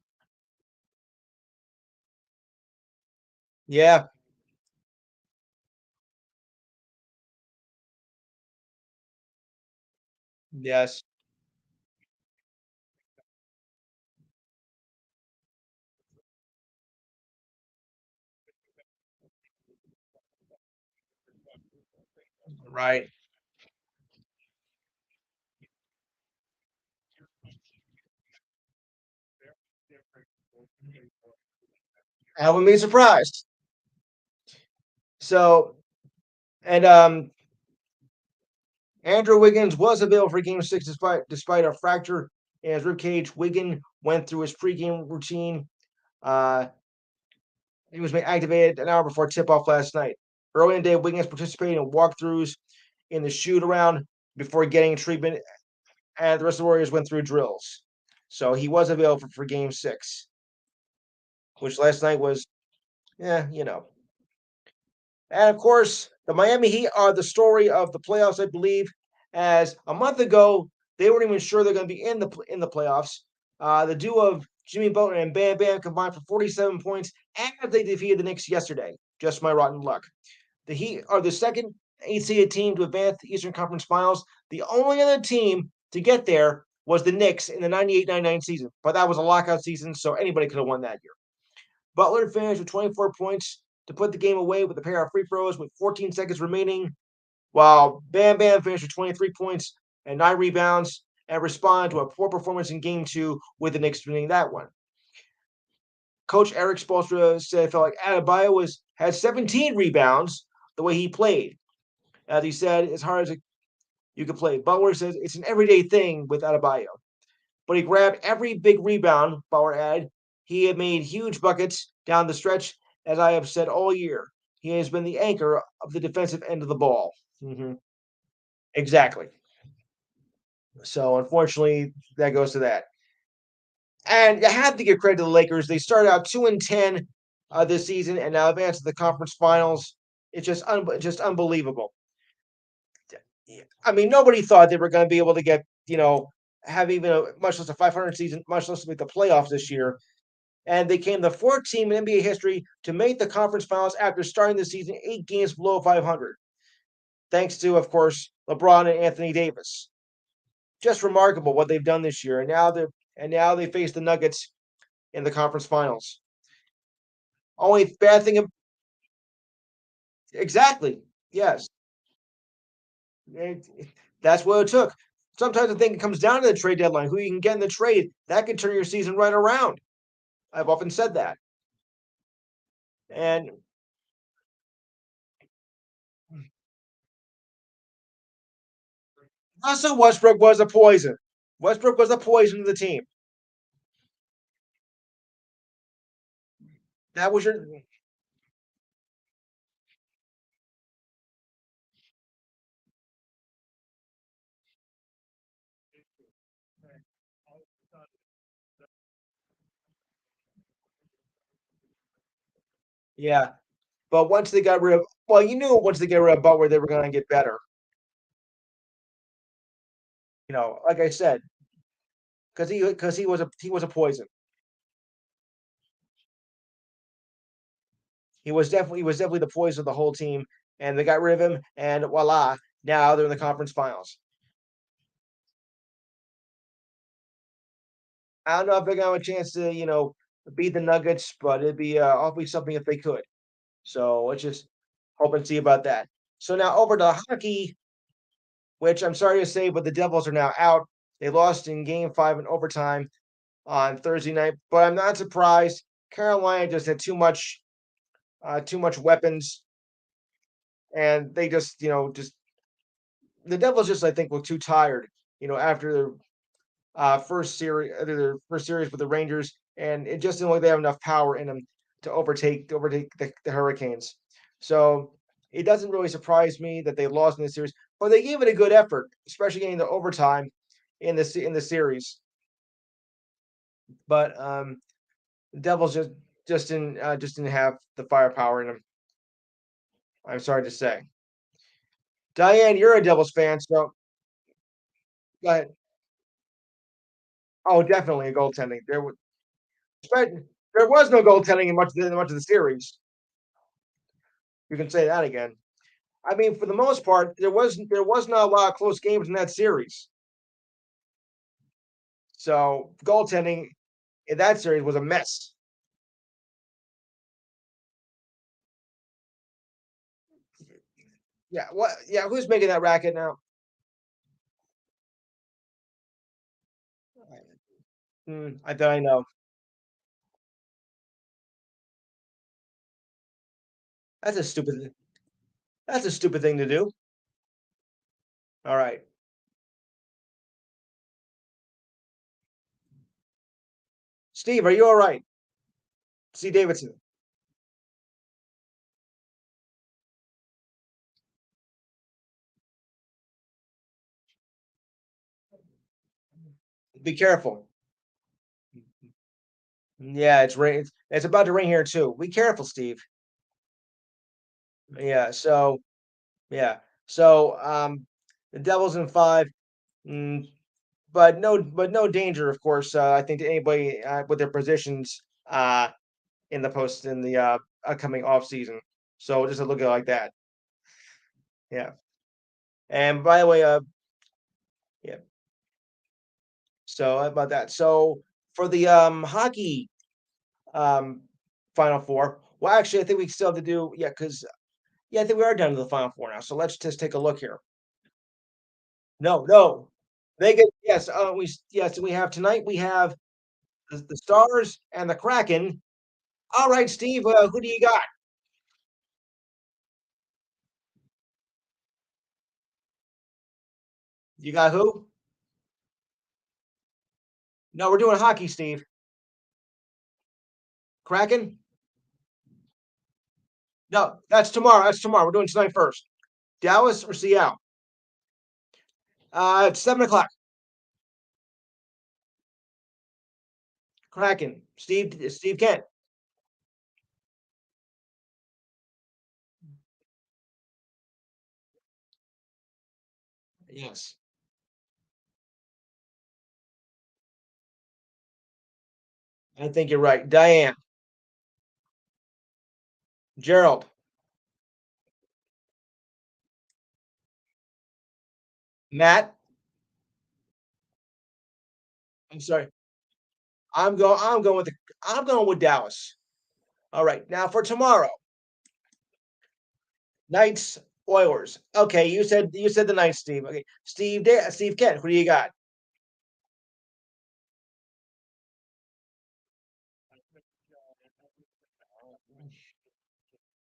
Speaker 1: Yeah. Yes. Right. I wouldn't be surprised. So, and Andrew Wiggins was available for Game 6 despite a fracture in his ribcage. Wiggins went through his pregame routine. Uh, he was activated an hour before tip-off last night. Early in the day, Wiggins participated in walkthroughs in the shoot-around before getting treatment, and the rest of the Warriors went through drills. So he was available for Game 6, which last night was, yeah, you know. And of course, the Miami Heat are the story of the playoffs, I believe. As a month ago, they weren't even sure they're going to be in the playoffs. The duo of Jimmy Butler and Bam Bam combined for 47 points, and they defeated the Knicks yesterday. Just my rotten luck. The Heat are the second eight-seeded team to advance the Eastern Conference Finals. The only other team to get there was the Knicks in the 98-99 season, but that was a lockout season, so anybody could have won that year. Butler finished with 24 points to put the game away with a pair of free throws with 14 seconds remaining, while Bam Bam finished with 23 points and 9 rebounds and responded to a poor performance in game two with the Knicks winning that one. Coach Eric Spoelstra said it felt like Adebayo had 17 rebounds the way he played. As he said, it's hard you could play. Butler says it's an everyday thing with Adebayo, but he grabbed every big rebound. Butler added, he had made huge buckets down the stretch, as I have said all year. He has been the anchor of the defensive end of the ball. Exactly. So unfortunately, that goes to that. And you have to give credit to the Lakers. They started out 2-10 this season, and now advanced to the conference finals. It's just unbelievable. I mean, nobody thought they were going to be able to get have even much less a 500 season, much less make the playoffs this year. And they came the fourth team in NBA history to make the conference finals after starting the season 8 games below 500. Thanks to, of course, LeBron and Anthony Davis. Just remarkable what they've done this year, and now they face the Nuggets in the conference finals. Only bad thing, exactly. Yes, that's what it took. Sometimes I think it comes down to the trade deadline, who you can get in the trade. That could turn your season right around. I've often said that. And Russell Westbrook was a poison. Westbrook was a poison to the team. That was your yeah. But once they got rid of, well, you knew once they get rid of Butler, they were going to get better. Like I said, because he was a poison. He was definitely the poison of the whole team, and they got rid of him, and voila, now they're in the conference finals. I don't know if they're gonna have a chance to, beat the Nuggets, but it'd be awfully something if they could. So let's just hope and see about that. So now over to hockey, which I'm sorry to say, but the Devils are now out. They lost in Game 5 in overtime on Thursday night, but I'm not surprised. Carolina just had too much weapons, and they just the Devils just I think were too tired. After their first series with the Rangers, and it just didn't look like they have enough power in them to overtake the Hurricanes. So it doesn't really surprise me that they lost in the series, but they gave it a good effort, especially getting the overtime in the series. But the Devils just didn't have the firepower in them. I'm sorry to say. Diane, you're a Devils fan, so go ahead. Oh, definitely a goaltending. There was no goaltending in much of the series. You can say that again. I mean, for the most part, there was not a lot of close games in that series. So goaltending in that series was a mess. Yeah, what? Yeah, who's making that racket now? I know. That's a stupid. That's a stupid thing to do. All right, Steve, are you all right? C. Davidson, be careful. Yeah, it's rain. It's about to rain here too. Be careful, Steve. Yeah. Yeah. The Devils in five. Mm, but no danger, of course. I think to anybody with their positions in the upcoming off season. So just a look at it like that. Yeah. And by the way, yeah. So how about that? So for the hockey um final four, well, actually, I think we still have to do because I think we are down to the final four now. So let's just take a look here. No, no, they get yes. We have tonight. We have the Stars and the Kraken. All right, Steve. Who do you got? You got who? No, we're doing hockey, Steve. Kraken? No, that's tomorrow. That's tomorrow. We're doing tonight first. Dallas or Seattle? It's 7 o'clock. Kraken. Steve Kent. Yes. I think you're right. Diane. Gerald. Matt. I'm sorry. I'm going with Dallas. All right. Now for tomorrow. Knights, Oilers. Okay, you said the Knights, Steve. Okay. Steve Kent, who do you got?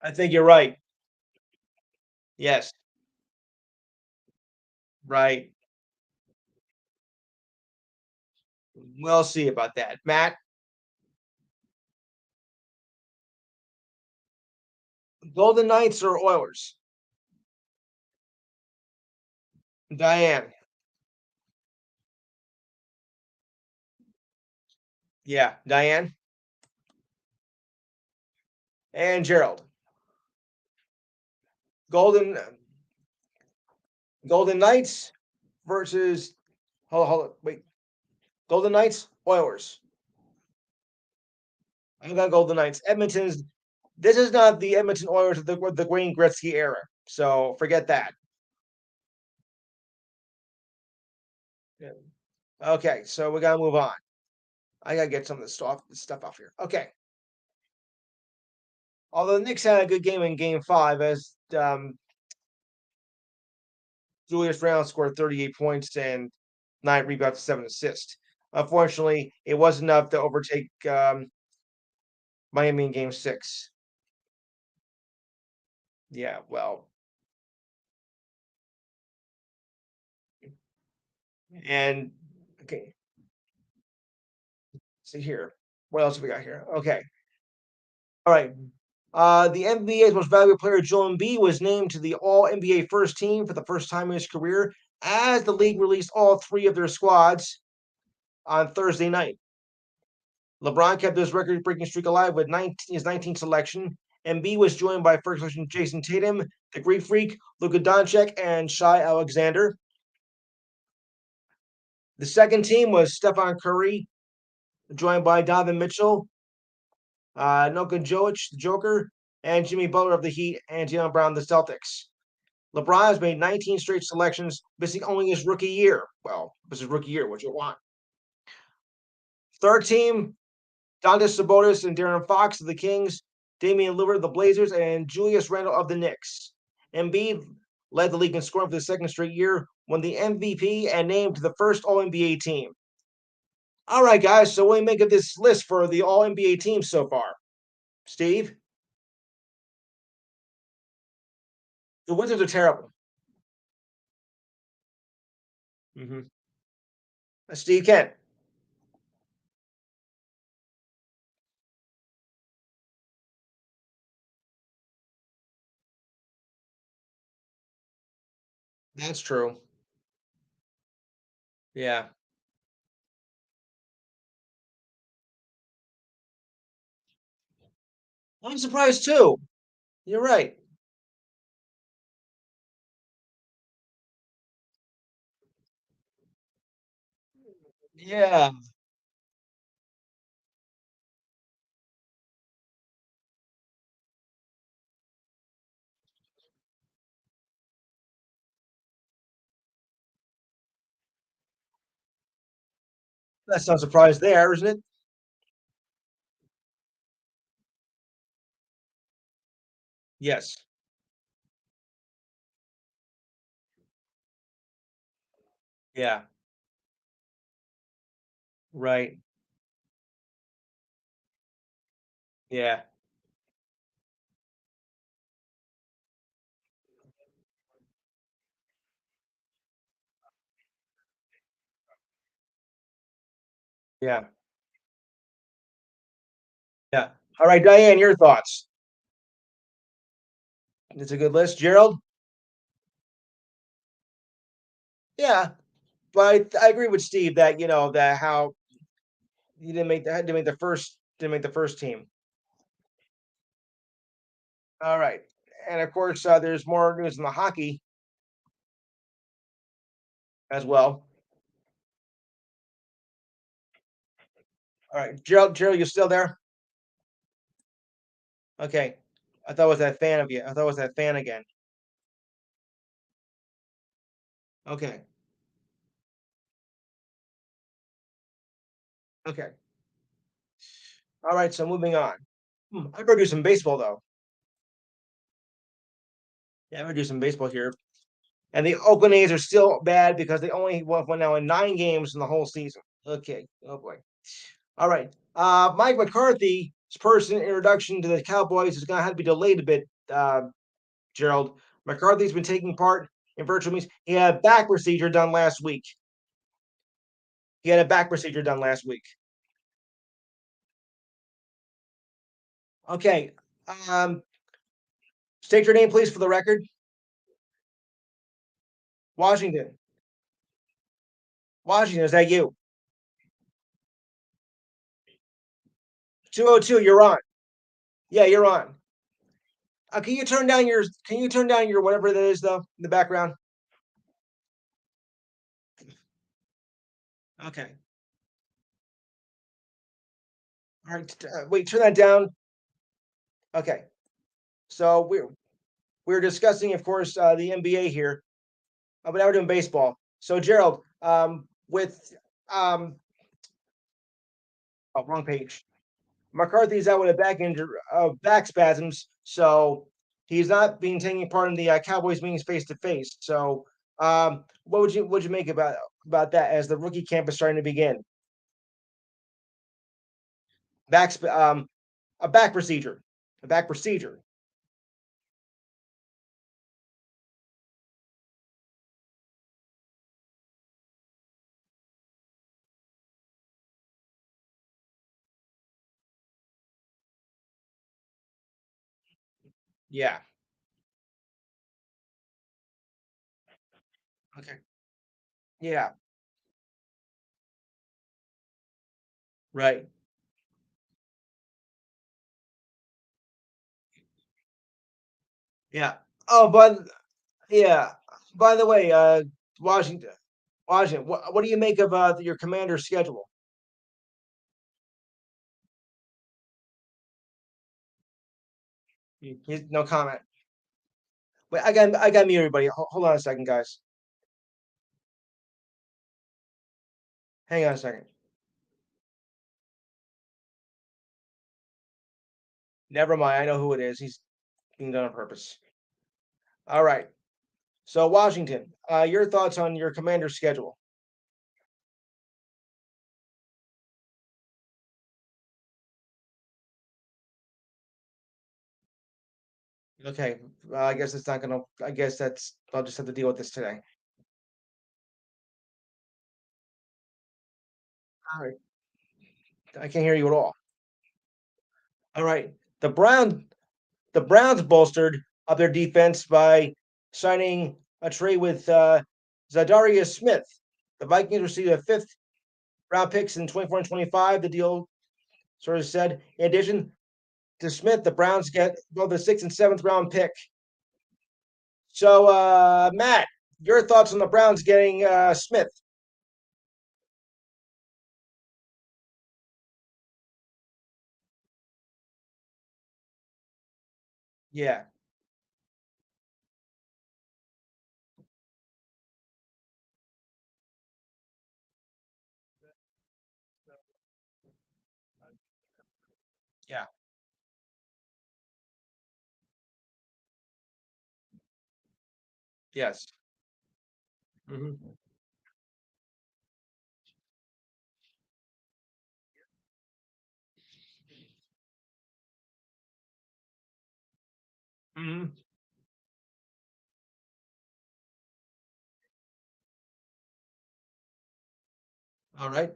Speaker 1: I think you're right. Yes. Right. We'll see about that. Matt, Golden Knights or Oilers? Diane. Yeah, Diane and Gerald. Golden Golden Knights versus hold on, wait. Golden Knights, Oilers. I'm gonna Golden Knights. Edmonton's this is not the Edmonton Oilers of the Wayne Gretzky era. So forget that. Yeah. Okay, so we gotta move on. I gotta get some of this stuff off here. Okay. Although the Knicks had a good game in Game Five, as Julius Randle scored 38 points and 9 rebounds, 7 assists. Unfortunately, it wasn't enough to overtake Miami in Game Six. Yeah, well, and okay, see here. What else have we got here? Okay, all right. The NBA's most valuable player, Joel Embiid, was named to the All NBA First Team for the first time in his career, as the league released all three of their squads on Thursday night. LeBron kept his record-breaking streak alive with his 19th selection. Embiid was joined by first selection Jason Tatum, the Greek Freak, Luka Doncic, and Shai Alexander. The second team was Stephon Curry, joined by Donovan Mitchell, Nikola Jokic, the Joker, and Jimmy Butler of the Heat, and Jaylen Brown, the Celtics. LeBron has made 19 straight selections, missing only his rookie year. Well, this is rookie year. What you want? Third team, Dontas Sabonis and Darren Fox of the Kings, Damian Lillard of the Blazers, and Julius Randle of the Knicks. Embiid led the league in scoring for the second straight year, won the MVP, and named the first All NBA team. All right, guys. So what do you make of this list for the All NBA teams so far? Steve, the Wizards are terrible. Mm-hmm. Steve Kent, that's true. Yeah, I'm surprised too. You're right. Yeah, that's not surprised there, isn't it? Yes. Yeah. Right. Yeah. Yeah. Yeah. All right, Diane, your thoughts. It's a good list. Gerald? Yeah. But I agree with Steve that, that how he didn't make the had to make the first didn't make the first team. All right. And of course, there's more news in the hockey as well. All right. Gerald, you still there? Okay. I thought it was that fan of you. I thought it was that fan again. Okay. Okay. All right. So moving on. I better do some baseball though. Yeah, I better do some baseball here. And the Oakland A's are still bad because they only won now in 9 games in the whole season. Okay. Oh boy. All right. Mike McCarthy's person introduction to the Cowboys is going to have to be delayed a bit. Gerald McCarthy's been taking part in virtual meetings. He had a back procedure done last week. He had a back procedure done last week. Okay. Um, State your name, please, for the record. Washington. Washington, is that you? 202, you're on. Yeah, you're on. Can you turn down your whatever that is though in the background? Okay. All right. Wait, turn that down. Okay. So we're discussing, of course, the NBA here, but now we're doing baseball. So Gerald, with oh, wrong page. McCarthy's out with a back injury, back spasms, so he's not being taking part in the Cowboys meetings face to face. So, what would you make about that as the rookie camp is starting to begin? Back, a back procedure, a back procedure. Yeah. Okay. Yeah. Right. Yeah. Oh, but yeah. By the way, Washington, Washington. What do you make of your commander's schedule? No comment. Wait, I got mute everybody. Hold on a second, guys. Hang on a second. Never mind. I know who it is. He's being done on purpose. All right. So Washington, your thoughts on your commander's schedule? Okay. I guess it's not gonna. I guess that's. I'll just have to deal with this today. All right. I can't hear you at all. All right. The Browns. The Browns bolstered up their defense by signing a trade with Zadarius Smith. The Vikings received a fifth round picks in 24 and 25. The deal sort of said. In addition to Smith, the Browns get both the sixth and seventh round pick. So, Matt, your thoughts on the Browns getting Smith? Yeah. Yeah. Yes. Hmm. Hmm. All right.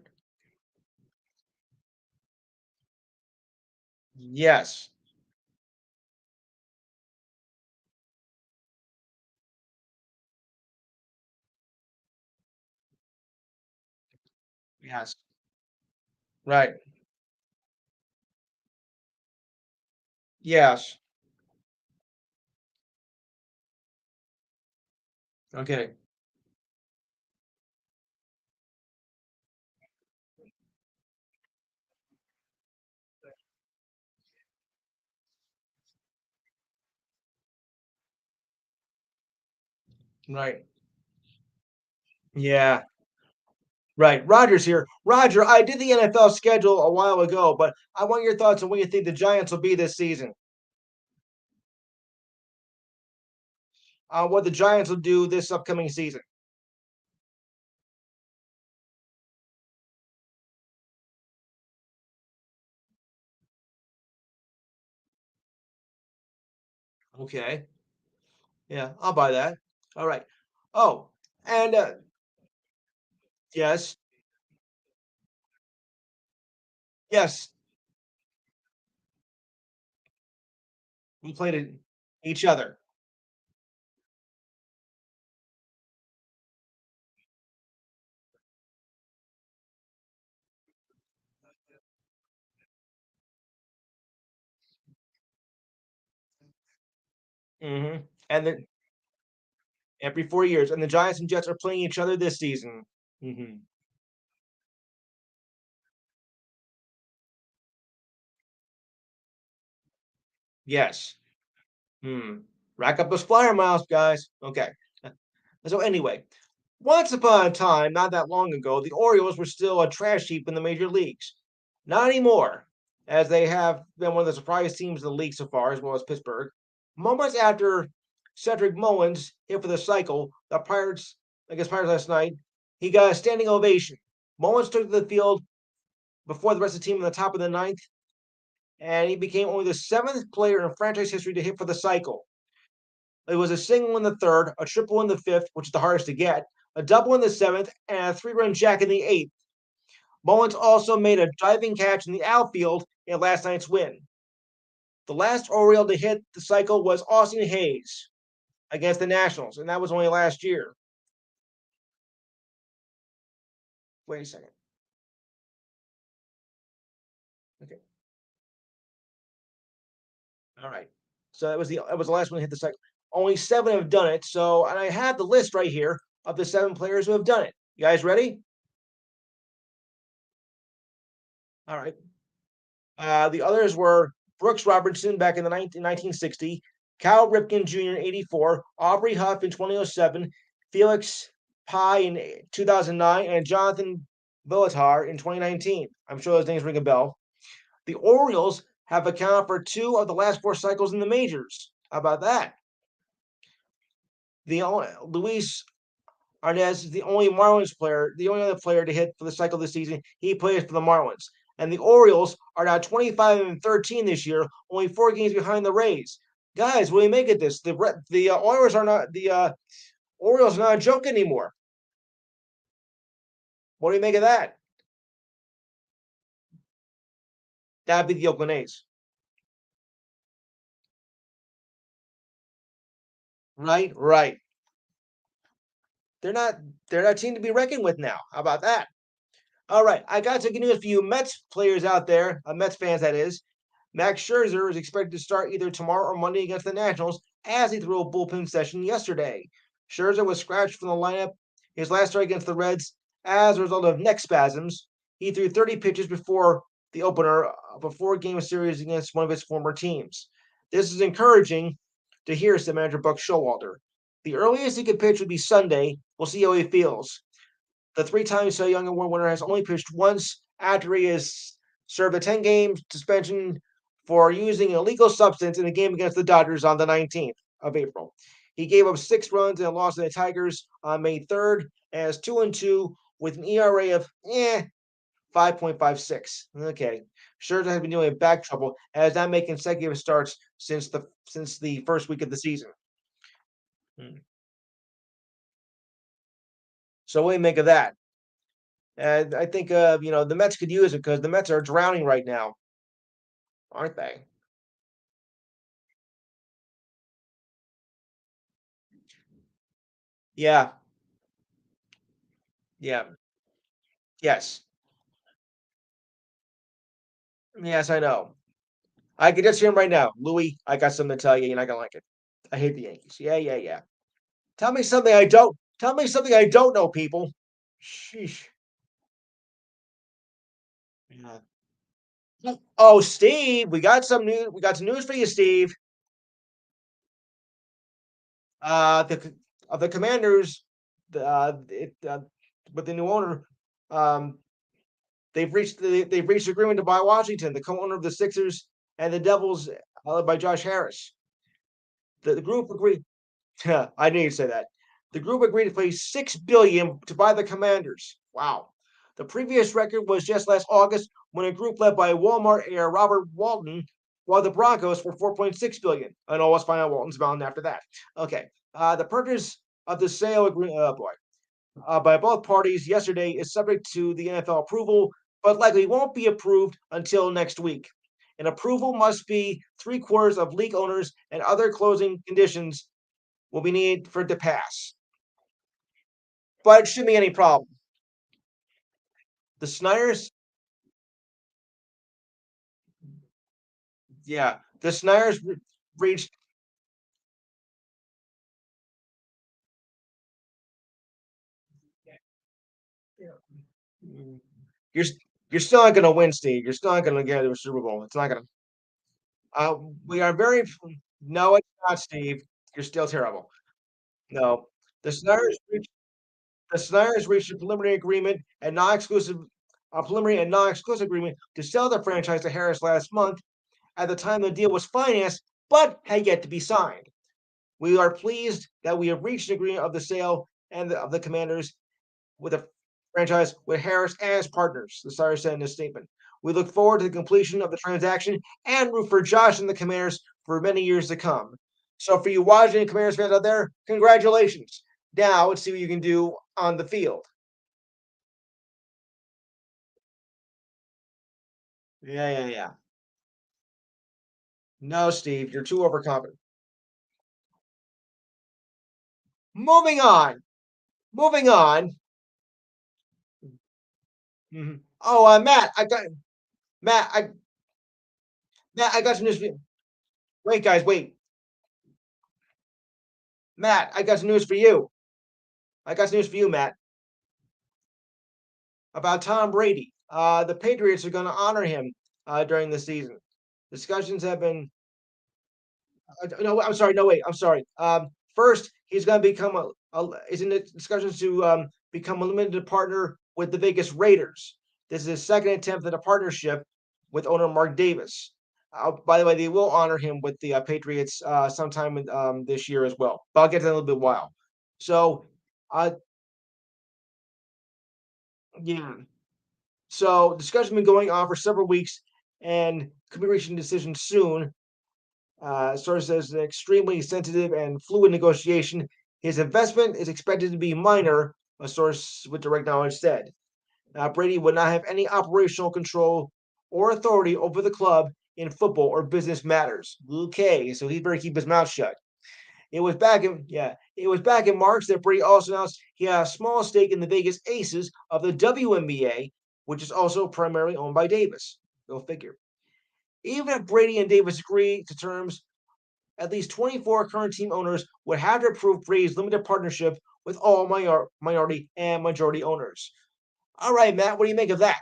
Speaker 1: Yes. Yes. Right. Yes. Okay. Right. Yeah. Right. Roger's here. Roger, I did the NFL schedule a while ago, but I want your thoughts on what you think the Giants will be this season. What the Giants will do this upcoming season. Okay. Yeah, I'll buy that. All right. Oh, and yes, yes, we played each other. And then every 4 years, and the Giants and Jets are playing each other this season. hmm Yes. Hmm. Rack up those flyer miles, guys. Okay. So anyway, once upon a time, not that long ago, the Orioles were still a trash heap in the major leagues. Not anymore, as they have been one of the surprise teams in the league so far, as well as Pittsburgh. Moments after Cedric Mullins hit for the cycle, the Pirates, against Pirates last night, he got a standing ovation. Mullins took to the field before the rest of the team in the top of the ninth, and he became only the seventh player in franchise history to hit for the cycle. It was a single in the third, a triple in the fifth, which is the hardest to get, a double in the seventh, and a three-run jack in the eighth. Mullins also made a diving catch in the outfield in last night's win. The last Oriole to hit the cycle was Austin Hayes against the Nationals, and that was only last year. Wait a second. Okay. All right. So that was the last one to hit the cycle. Only seven have done it. So, and I have the list right here of the seven players who have done it. You guys ready? All right. The others were Brooks Robertson back in the 1960, Cal Ripken Jr. in 84, Aubrey Huff in 2007, Felix Pye in 2009, and Jonathan Villatar in 2019. I'm sure those names ring a bell. The Orioles have accounted for two of the last four cycles in the majors. How about that? Luis Arnaz is the only Marlins player, the only other player to hit for the cycle this season. He plays for the Marlins. And the Orioles are now 25 and 13 this year, only 4 games behind the Rays. Guys, what do you make of this? The Orioles are not the Orioles are not a joke anymore. What do you make of that? That'd be the Oakland A's, right? Right. They're not they're not a team to be reckoned with now. How about that? All right, I got some good news for you Mets players out there, Mets fans that is. Max Scherzer is expected to start either tomorrow or Monday against the Nationals, as he threw a bullpen session yesterday. Scherzer was scratched from the lineup his last start against the Reds as a result of neck spasms. He threw 30 pitches before the opener of a four-game series against one of his former teams. This is encouraging to hear, said manager Buck Showalter. The earliest he could pitch would be Sunday. We'll see how he feels. The three-time Cy Young Award winner has only pitched once after he has served a 10-game suspension for using an illegal substance in a game against the Dodgers on the 19th of April. He gave up 6 runs in a loss to the Tigers on May 3rd and is 2-2 with an ERA of 5.56. Okay. Scherzer has been dealing with back trouble and has not made consecutive starts since the first week of the season. Hmm. So what do you make of that? And I think the Mets could use it because the Mets are drowning right now. aren't they? Yeah, yeah, yes, yes, I know. I can just hear him right now. Louis, I got something to tell you. You're not gonna like it. I hate the Yankees. Yeah, yeah, yeah. Tell me something I don't know, people. Sheesh. Yeah. Oh, Steve, we got some news for you, Steve. The of the Commanders, with the new owner, um, they've reached agreement to buy Washington, the co-owner of the Sixers and the Devils, led by Josh Harris. The group agreed. I knew you'd say that. The group agreed to pay $6 billion to buy the Commanders. Wow. The previous record was just last August when a group led by Walmart heir Robert Walton bought the Broncos for $4.6 billion. And almost find out Walton's mountain after that. Okay. The purchase of the sale agreement, oh boy, by both parties yesterday is subject to the NFL approval, but likely won't be approved until next week. An approval must be three-quarters of league owners, and other closing conditions will be needed for it to pass. But it shouldn't be any problem. The Snyders, yeah, the Snyders reached. You're you're still not going to win, Steve. You're still not going to get to a Super Bowl. It's not going to. Uh, we are very. No, it's not, Steve. You're still terrible. No, the Snyders reached. The Snyders reached a preliminary agreement and non-exclusive. A preliminary and non-exclusive agreement to sell the franchise to Harris last month. At the time the deal was financed, but had yet to be signed. We are pleased that we have reached an agreement of the sale of the Commanders with a franchise with Harris and his partners, the Stars said in a statement. We look forward to the completion of the transaction and root for Josh and the Commanders for many years to come. So, for you Washington Commanders fans out there, congratulations. Now, let's see what you can do on the field. Yeah, yeah, yeah. No, Steve, you're too overconfident. Moving on. Moving on. Mhm. Oh, Matt. I got some news for you. Wait, guys, wait. Matt, I got some news for you. I got some news for you, Matt, about Tom Brady. The Patriots are going to honor him during the season. Discussions have been. No, I'm sorry. No, wait. I'm sorry. First, he's going to become is in the discussions to become a limited partner with the Vegas Raiders. This is his second attempt at a partnership with owner Mark Davis. By the way, they will honor him with the Patriots sometime this year as well. But I'll get to that in a little bit while. So, uh, yeah. So discussion been going on for several weeks and could be reaching a decision soon. Source says an extremely sensitive and fluid negotiation. His investment is expected to be minor, a source with direct knowledge said. Brady would not have any operational control or authority over the club in football or business matters. Okay, so he better keep his mouth shut. It was back in March that Brady also announced he had a small stake in the Vegas Aces of the WNBA, which is also primarily owned by Davis. Go figure. Even if Brady and Davis agree to terms, at least 24 current team owners would have to approve Brady's limited partnership with all minority and majority owners. All right, Matt, what do you make of that?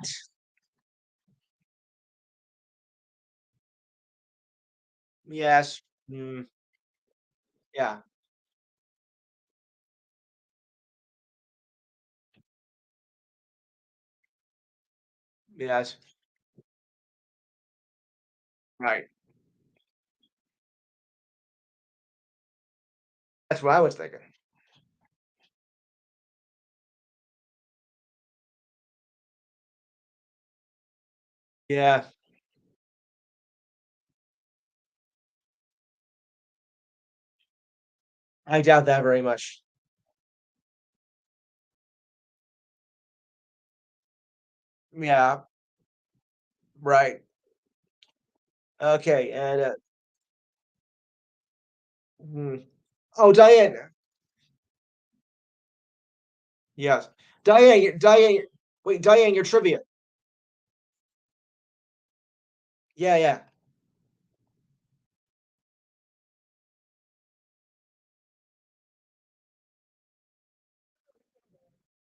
Speaker 1: Yes. Yeah. Yes. Right. That's what I was thinking. Yeah. I doubt that very much. Yeah. Right. Okay, and mm, oh, Diane. Yes, Diane. Wait, Diane, your trivia. Yeah, yeah.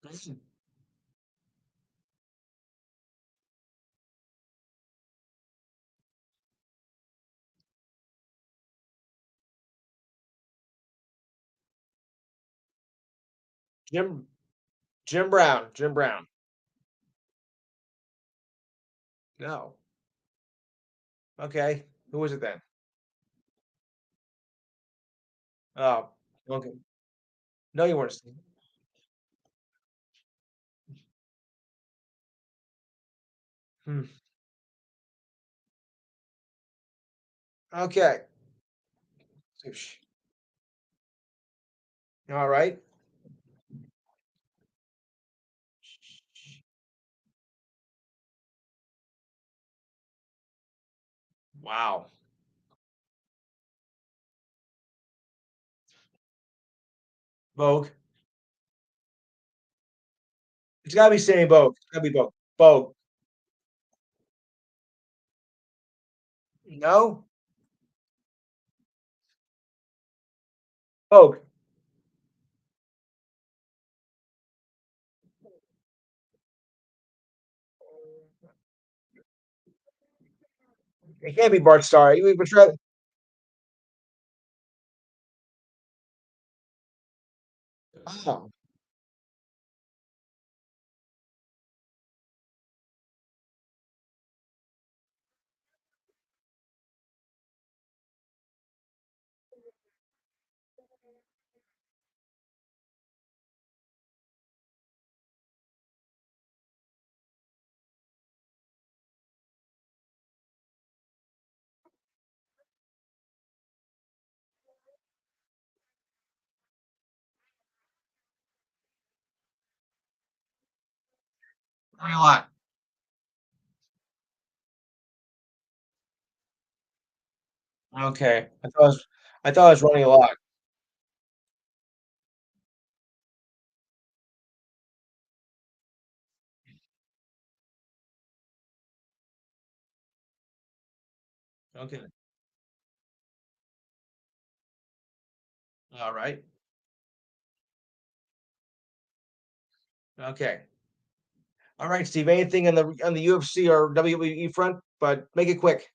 Speaker 1: Mm. Jim Jim Brown. Jim Brown. No. Okay. Who was it then? Oh, okay. No, you weren't. Hmm. Okay. All right. Wow. Vogue. It's gotta be saying Vogue. It's gotta be Vogue. Vogue. No? Vogue. It can't be Bart Starr. You even try. Oh, a lot. Okay. I thought I was running a lot. Okay. All right. Okay. All right, Steve. Anything on the UFC or WWE front, but make it quick.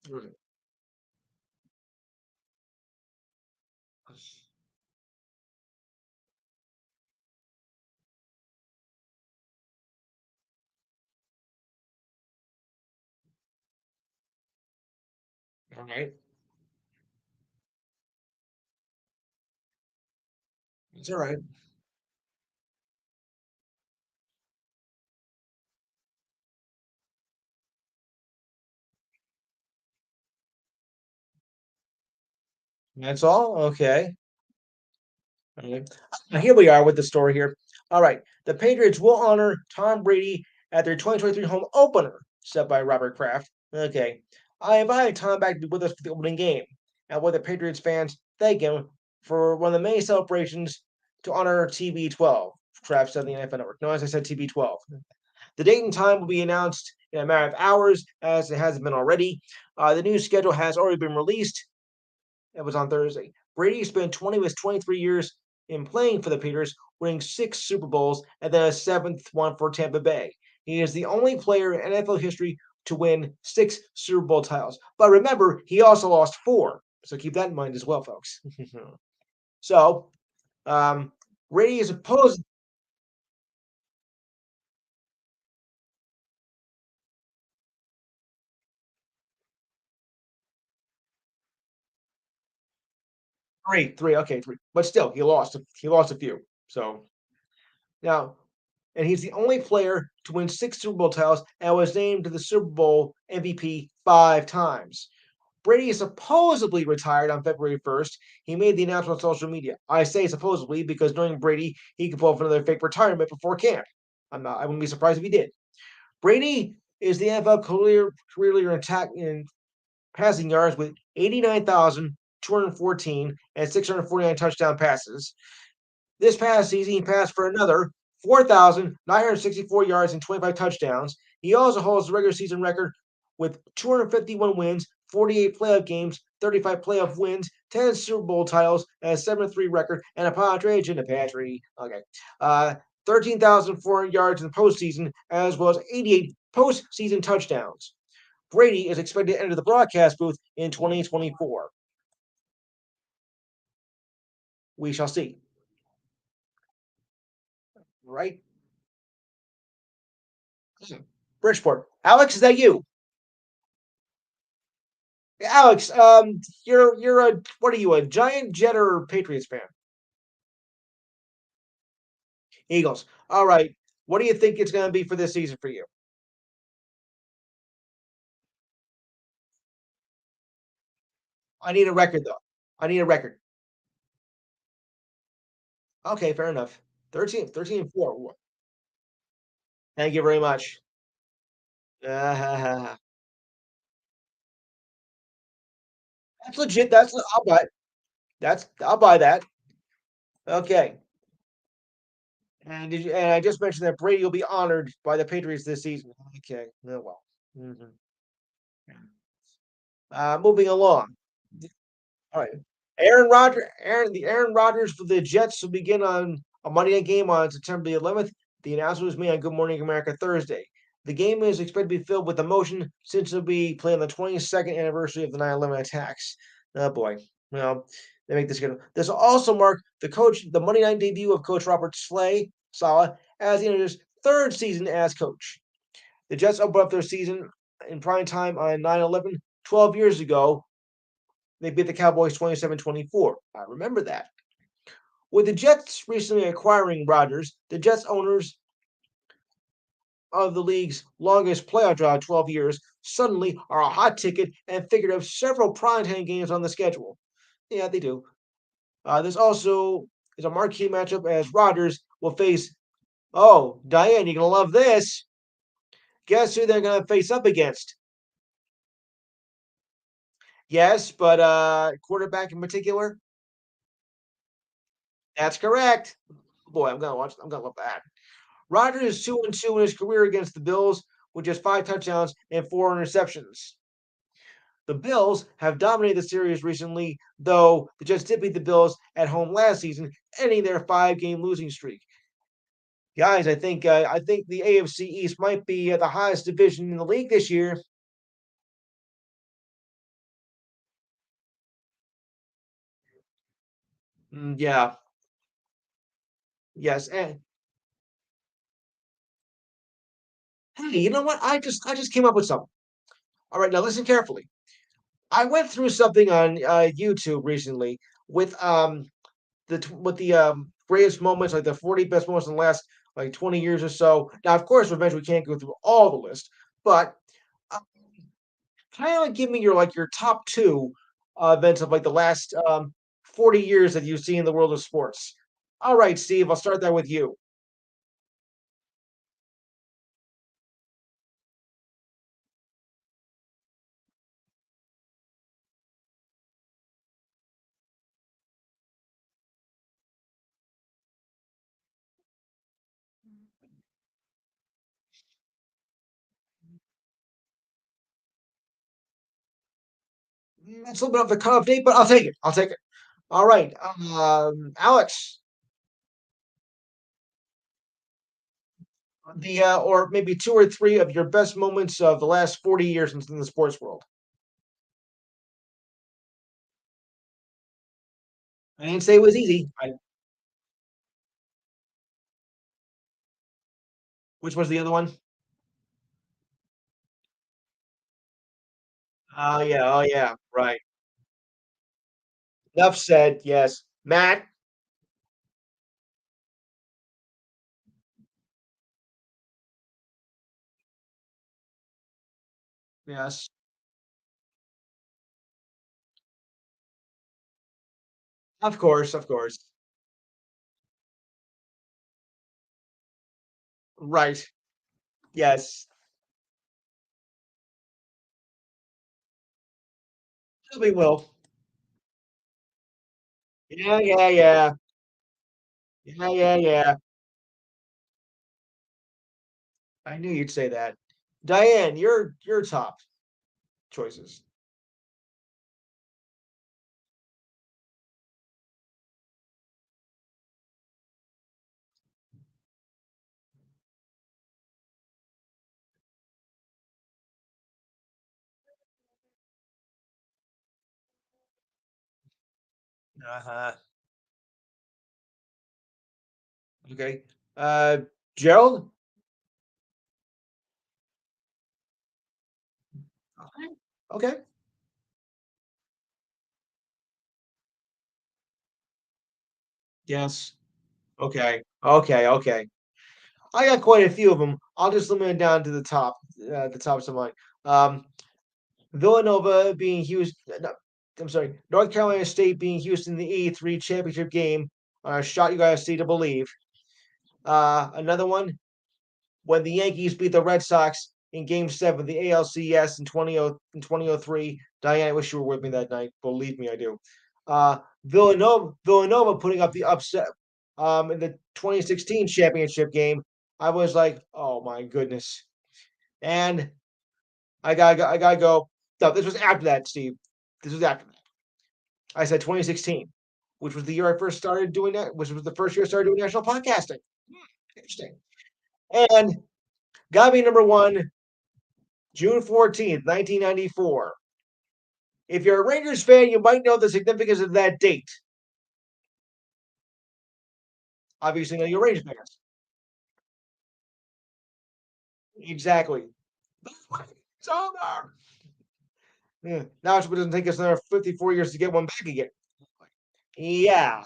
Speaker 1: Mm. All right. It's all right. That's all? Okay. Okay. Here we are with the story here. All right. The Patriots will honor Tom Brady at their 2023 home opener, set by Robert Kraft. Okay. I invited Tom back to be with us for the opening game. And what the Patriots fans thank him for one of the many celebrations to honor TB12. Kraft said on the NFL Network. No, as I said, TB12. The date and time will be announced in a matter of hours, as it hasn't been already. The new schedule has already been released. It was on Thursday. Brady spent 20 of his 23 years in playing for the Patriots, winning 6 Super Bowls and then a seventh one for Tampa Bay. He is the only player in NFL history to win 6 Super Bowl titles. But remember, he also lost 4. So keep that in mind as well, folks. So, um, Brady is opposed. 3. Okay, 3. But still, he lost a few. So now, and he's the only player to win 6 Super Bowl titles and was named to the Super Bowl MVP 5 times. Brady is supposedly retired on February 1st. He made the announcement on social media. I say supposedly because knowing Brady, he could pull off another fake retirement before camp. I wouldn't be surprised if he did. Brady is the NFL career leader in passing yards with 89,214 and 649 touchdown passes. This past season, he passed for another 4,964 yards and 25 touchdowns. He also holds the regular season record with 251 wins, 48 playoff games, 35 playoff wins, 10 Super Bowl titles, and a 7-3 record, and a Padre in the Patry. Okay. Uh, 13,400 yards in the postseason, as well as 88 postseason touchdowns. Brady is expected to enter the broadcast booth in 2024. We shall see. Right? Bridgeport. Alex, is that you? Alex, you're a what are you, a Giant, Jet, or Patriots fan? Eagles. All right. What do you think it's going to be for this season for you? I need a record though. I need a record. Okay, fair enough. 13-4. Thank you very much. That's legit. I'll buy. I'll buy that. Okay. And I just mentioned that Brady will be honored by the Patriots this season. Okay. Oh, well. Mhm. Moving along. All right. Aaron Rodgers for the Jets will begin on a Monday night game on September the 11th. The announcement was made on Good Morning America Thursday. The game is expected to be filled with emotion since it'll be played on the 22nd anniversary of the 9/11 attacks. Oh boy. Well, they make this good. This will also mark the Monday night debut of Coach Robert Saleh, as he enters his third season as coach. The Jets opened up their season in prime time on 9/11 12 years ago. They beat the Cowboys 27-24. I remember that. With the Jets recently acquiring Rodgers, the Jets owners of the league's longest playoff drought, 12 years, suddenly are a hot ticket and figured out several primetime games on the schedule. Yeah, they do. This also is a marquee matchup as Rodgers will face, oh, Diane, you're going to love this. Guess who they're going to face up against? Yes, but quarterback in particular? That's correct. Boy, I'm gonna love that. Rodgers is 2-2 in his career against the Bills with just 5 touchdowns and 4 interceptions. The Bills have dominated the series recently, though the Jets did beat the Bills at home last season, ending their 5-game losing streak. Guys, I think the AFC East might be the highest division in the league this year. Yeah, yes, and hey, you know what? I just came up with something. All right, now listen carefully. I went through something on YouTube recently with greatest moments, like the 40 best moments in the last like 20 years or so. Now, of course, revenge we can't go through all the list, but uh, kind of give me your top two events of like the last 40 years that you've seen in the world of sports. All right, Steve, I'll start that with you. It's a little bit of the cutoff date, but I'll take it. I'll take it. All right, Alex, the or maybe two or three of your best moments of the last 40 years in the sports world. I didn't say it was easy. Which was the other one? Oh yeah, right. Enough said. Yes, Matt. Yes, of course. Right. Yes. Probably will. Yeah, yeah, yeah. Yeah, yeah, yeah. I knew you'd say that. Diane, your top choices. Uh-huh. Okay. Uh, Gerald? Okay. Okay. Yes. Okay. Okay. Okay. I got quite a few of them. I'll just limit it down to the tops of mine. Um, Villanova being Houston. No, I'm sorry. North Carolina State being Houston in the E3 championship game. Shot you guys see to believe. Another one when the Yankees beat the Red Sox in Game 7 of the ALCS in 2003. Diane, I wish you were with me that night. Believe me, I do. Villanova putting up the upset in the 2016 championship game. I was like, oh my goodness. And I gotta go. No, this was after that, Steve. This was after that. I said 2016, which was the year I first started doing that, which was the first year I started doing national podcasting. Interesting. And gotta be number one, June 14th, 1994. If you're a Rangers fan, you might know the significance of that date. Obviously, know you're Rangers fans. Exactly. It's over. Yeah. Now it doesn't take us another 54 years to get one back again. Yeah.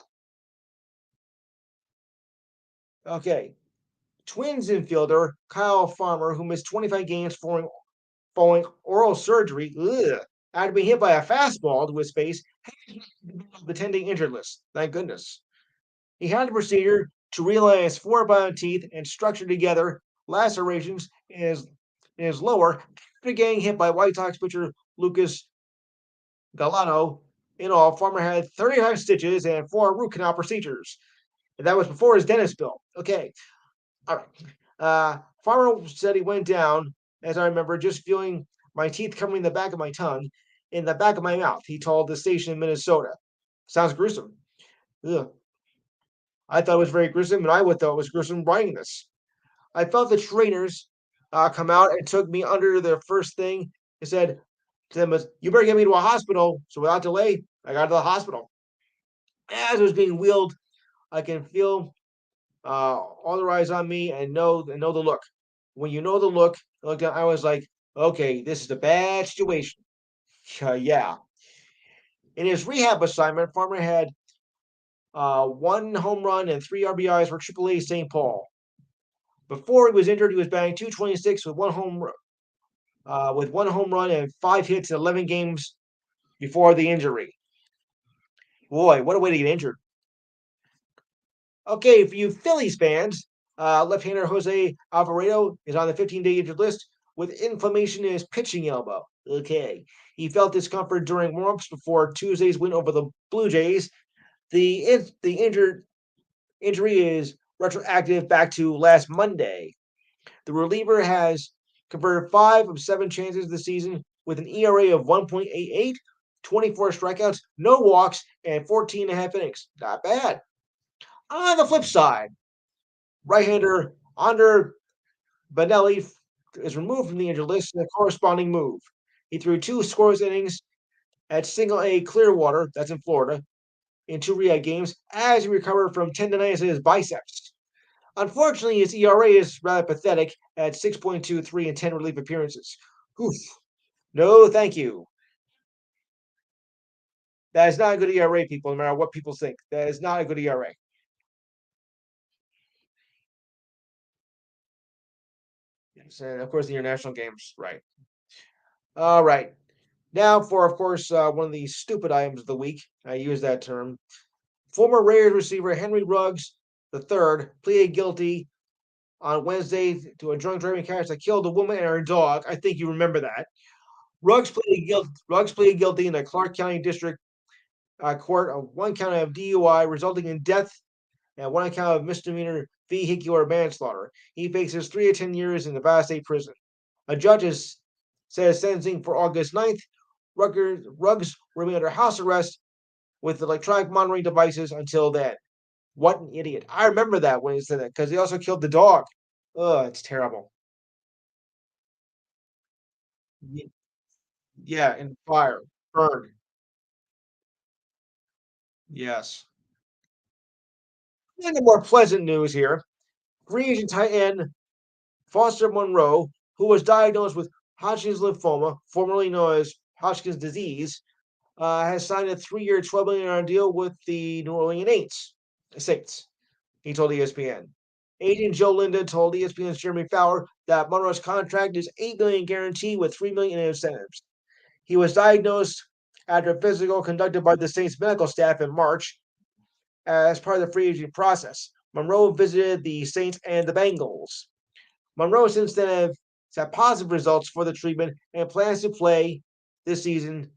Speaker 1: Okay. Twins infielder Kyle Farmer, who missed 25 games following oral surgery, after being hit by a fastball to his face, the 10-day injured list. Thank goodness. He had the procedure to realign his four bottom teeth and structure together lacerations in his lower after getting hit by White Sox pitcher Lucas Galano. In all, Farmer had 35 stitches and 4 root canal procedures. And that was before his dentist bill. Okay. All right. Farmer said he went down, as I remember, just feeling my teeth covering the back of my tongue in the back of my mouth. He told the station in Minnesota. Sounds gruesome. Ugh. I thought it was very gruesome, and I would thought it was gruesome writing this. I felt the trainers come out and took me under the first thing and said to them was, "You better get me to a hospital." So without delay, I got to the hospital. As I was being wheeled, I can feel all the eyes on me and know the look. When you know the look, I was like, okay, this is a bad situation. Yeah. In his rehab assignment, Farmer had 1 home run and 3 RBIs for AAA St. Paul. Before he was injured, he was batting 226 with 1 home run and 5 hits in 11 games before the injury. Boy, what a way to get injured. Okay, for you Phillies fans, left-hander Jose Alvarado is on the 15-day injured list with inflammation in his pitching elbow. Okay, he felt discomfort during warm-ups before Tuesday's win over the Blue Jays. The injury is retroactive back to last Monday. The reliever has converted 5 of 7 chances this season with an ERA of 1.88, 24 strikeouts, no walks, and 14 and a half innings. Not bad. On the flip side, right-hander Andre Benelli is removed from the injured list in a corresponding move. He threw 2 scoreless innings at Single A Clearwater, that's in Florida, in 2 rehab games as he recovered from tendonitis in his biceps. Unfortunately, his ERA is rather pathetic at 6.23 in 10 relief appearances. Oof. No, thank you. That is not a good ERA, people, no matter what people think. That is not a good ERA. Yes, and of course, the international games, right. All right. Now for, of course, one of the stupid items of the week. I use that term. Former Raiders receiver Henry Ruggs III pleaded guilty on Wednesday to a drunk driving crash that killed a woman and her dog. I think you remember that. Ruggs pleaded guilty in the Clark County District Court of one count of DUI resulting in death and one count of misdemeanor vehicular manslaughter. He faces 3 to 10 years in Nevada State Prison. A judge has says sentencing for August 9th. Ruggs will be under house arrest with electronic monitoring devices until then. What an idiot. I remember that when he said that because he also killed the dog. Ugh, it's terrible. Yeah, in fire. Burned. Yes. And the more pleasant news here. Free agent tight end Foster Monroe, who was diagnosed with Hodgkin's lymphoma, formerly known as Hodgkin's disease, has signed a 3-year, $12 million deal with the New Orleans Saints. He told ESPN. Agent Joe Linda told ESPN's Jeremy Fowler that Monroe's contract is $8 million guaranteed with $3 million in incentives. He was diagnosed after a physical conducted by the Saints medical staff in March as part of the free agent process. Monroe visited the Saints and the Bengals. Monroe since then has had positive results for the treatment and plans to play this season,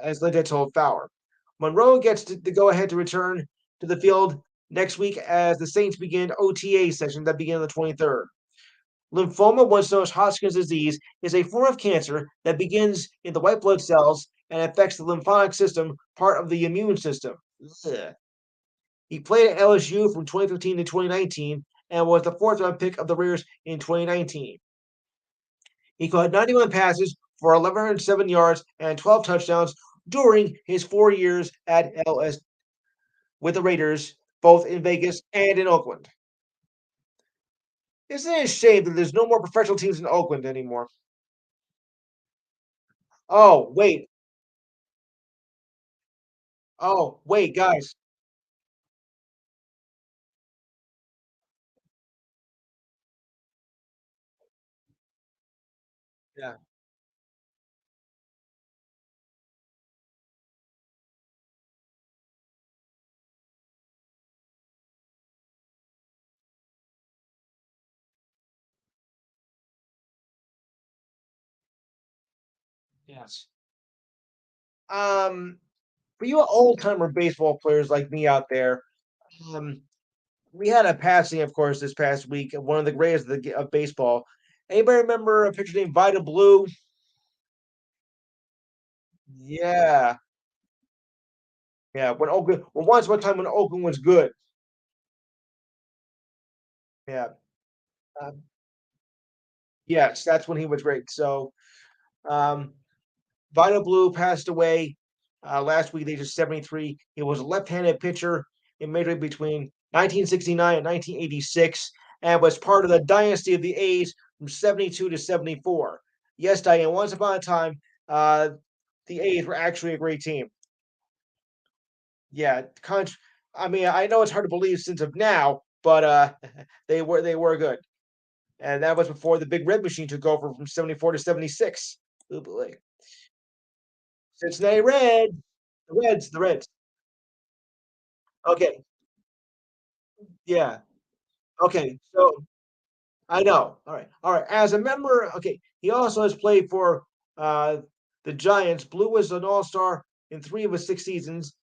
Speaker 1: as Linda told Fowler. Monroe gets the go ahead to return to the field next week as the Saints begin OTA session that begin on the 23rd. Lymphoma, once known as Hodgkin's disease, is a form of cancer that begins in the white blood cells and affects the lymphatic system, part of the immune system. Ugh. He played at LSU from 2015 to 2019 and was the fourth round pick of the Raiders in 2019. He caught 91 passes for 1,107 yards and 12 touchdowns during his 4 years at LS with the Raiders, both in Vegas and in Oakland. Isn't it a shame that there's no more professional teams in Oakland anymore? Oh, wait. Oh, wait, guys. Yeah. Yes. Um, for you old timer baseball players like me out there, um, we had a passing, of course, this past week of one of the greatest of baseball. Anybody remember a pitcher named Vida Blue? Yeah, yeah. When Oakland, well, once one time when Oakland was good. Yeah. Um, yes, that's when he was great. So, um, Vida Blue passed away last week at the age of 73. He was a left-handed pitcher in Major League between 1969 and 1986, and was part of the dynasty of the A's from 72 to 74. Yes, Diane. Once upon a time, uh, the A's were actually a great team. Yeah, I mean, I know it's hard to believe since of now, but they were good, and that was before the Big Red Machine took over from 74 to 76. Oh boy, Cincinnati Red, the Reds. Okay, yeah, okay. So I know. All right. As a member, okay, he also has played for uh the Giants. Blue was an All Star in 3 of his 6 seasons.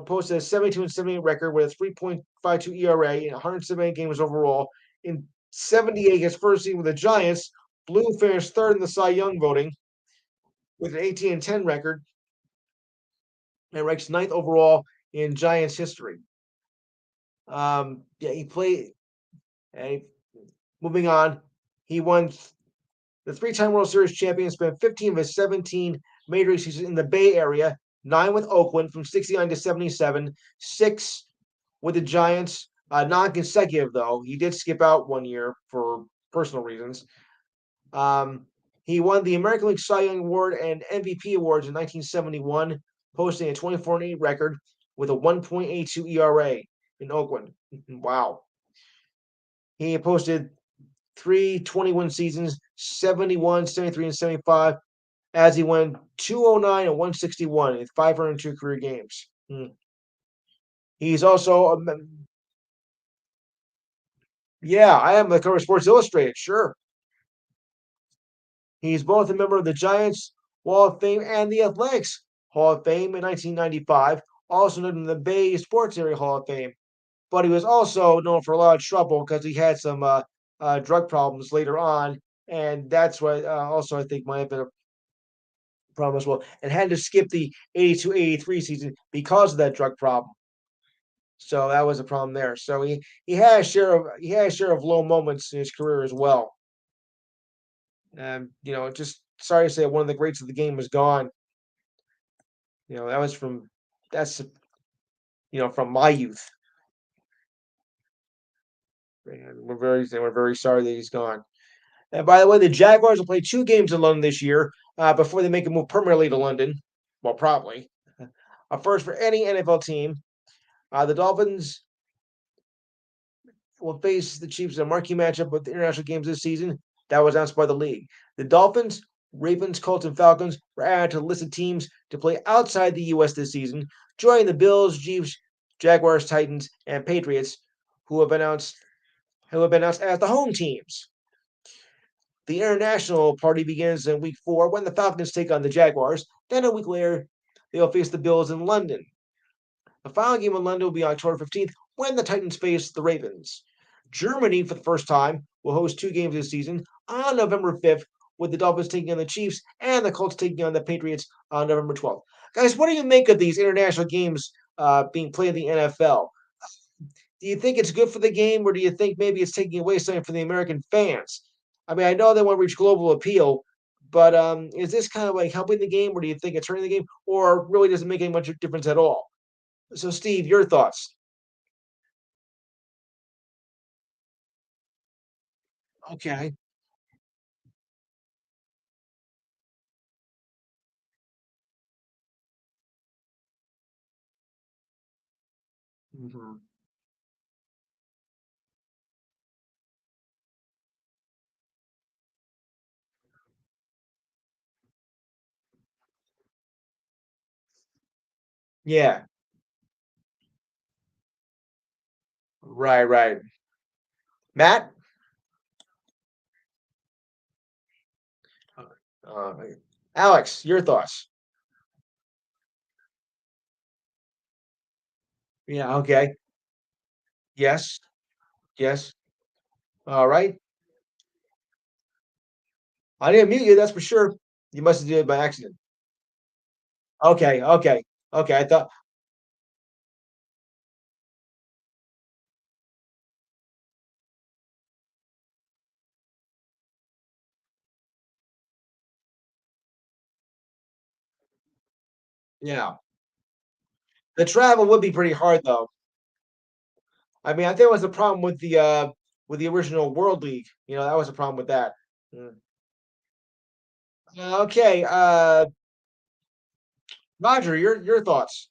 Speaker 1: Posted a 72 and 78 record with a 3.52 ERA and 178 games overall. In 78, his first season with the Giants, Blue finished third in the Cy Young voting with an 18 and 10 record and ranks ninth overall in Giants history. Yeah, he played. Uh, moving on, he won the three-time World Series champion, spent 15 of his 17 major league seasons in the Bay Area, 9 with Oakland from 69 to 77, 6 with the Giants, non-consecutive though. He did skip out 1 year for personal reasons. Um, he won the American League Cy Young Award and MVP awards in 1971, posting a 24-8 record with a 1.82 ERA in Oakland. Wow. He posted 321 seasons, 71, 73, and 75, as he won 209 and 161 in 502 career games. He's also yeah, I am the cover of Sports Illustrated, sure. He's both a member of the Giants Hall of Fame and the Athletics Hall of Fame in 1995, also known in the Bay Sports Area Hall of Fame. But he was also known for a lot of trouble because he had some drug problems later on, and that's what also I think might have been a problem as well, and had to skip the 82-83 season because of that drug problem. So that was a problem there. So he had a share of low moments in his career as well. And just sorry to say one of the greats of the game was gone. That was that's from my youth. And we're very sorry that he's gone. And by the way, the Jaguars will play 2 games in London this year, before they make a move permanently to London. Well, probably. A first for any NFL team. The Dolphins will face the Chiefs in a marquee matchup with the international games this season. That was announced by the league. The Dolphins, Ravens, Colts, and Falcons were added to the list of teams to play outside the U.S. this season, joining the Bills, Chiefs, Jaguars, Titans, and Patriots, who have been announced as the home teams. The international party begins in week 4 when the Falcons take on the Jaguars. Then a week later, they will face the Bills in London. The final game in London will be October 15th when the Titans face the Ravens. Germany, for the first time, will host 2 games this season on November 5th, with the Dolphins taking on the Chiefs and the Colts taking on the Patriots on November 12th. Guys, what do you make of these international games being played in the NFL? Do you think it's good for the game, or do you think maybe it's taking away something from the American fans? I mean, I know they want to reach global appeal, but is this kind of like helping the game, or do you think it's hurting the game, or really doesn't make any much difference at all? So, Steve, your thoughts? Okay. Mhm. Yeah. Right. Right. Matt. Uh, Alex, your thoughts? Yeah. Okay. Yes. Yes. All right. I didn't mute you. That's for sure. You must have did it by accident. Okay. Okay. Okay. I thought. Yeah. The travel would be pretty hard, though. I mean, I think it was the problem with the original World League. That was a problem with that. Mm. Okay. Roger, your thoughts?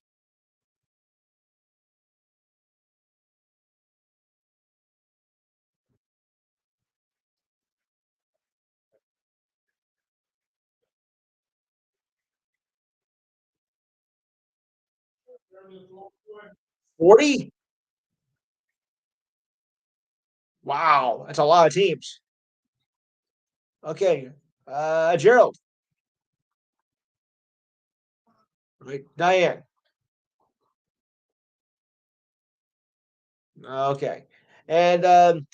Speaker 1: 40? Wow, that's a lot of teams. Okay. Gerald. Right. Diane. Okay. And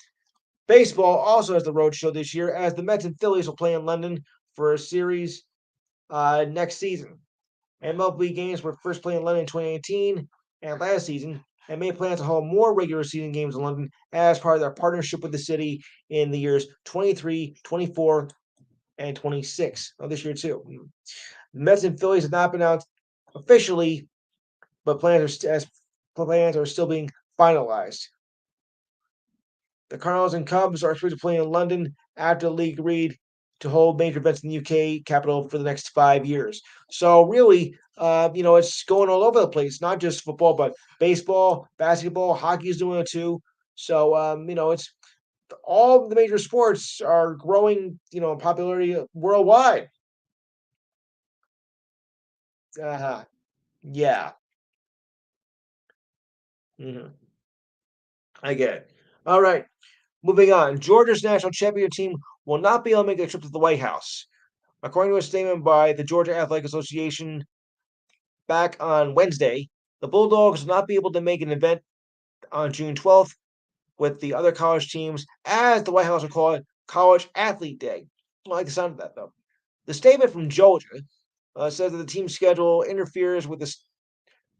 Speaker 1: baseball also has the road show this year, as the Mets and Phillies will play in London for a series next season. MLB games were first played in London in 2018 and last season, and may plan to hold more regular season games in London as part of their partnership with the city in the years 23, 24, and 26. Oh, this year too. The Mets and Phillies have not been announced officially, but plans are still being finalized. The Cardinals and Cubs are expected to play in London after the league agreed to hold major events in the UK capital for the next 5 years. So really, it's going all over the place, not just football, but baseball, basketball, hockey is doing it too. So it's all the major sports are growing, in popularity worldwide. Uh-huh. Yeah. Mhm. I get it. All right. Moving on. Georgia's national championship team will not be able to make a trip to the White House. According to a statement by the Georgia Athletic Association back on Wednesday, the Bulldogs will not be able to make an event on June 12th with the other college teams, as the White House would call it, College Athlete Day. I like the sound of that, though. The statement from Georgia says that the team's schedule interferes with the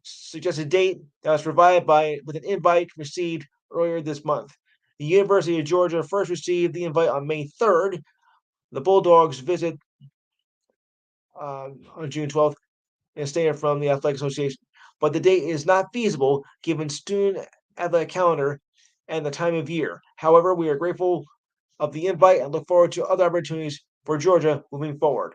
Speaker 1: suggested date that was provided by with an invite received earlier this month. The University of Georgia first received the invite on May 3rd. The Bulldogs visit on June 12th and statement from the Athletic Association. But the date is not feasible given student athletic calendar and the time of year. However, we are grateful of the invite and look forward to other opportunities for Georgia moving forward.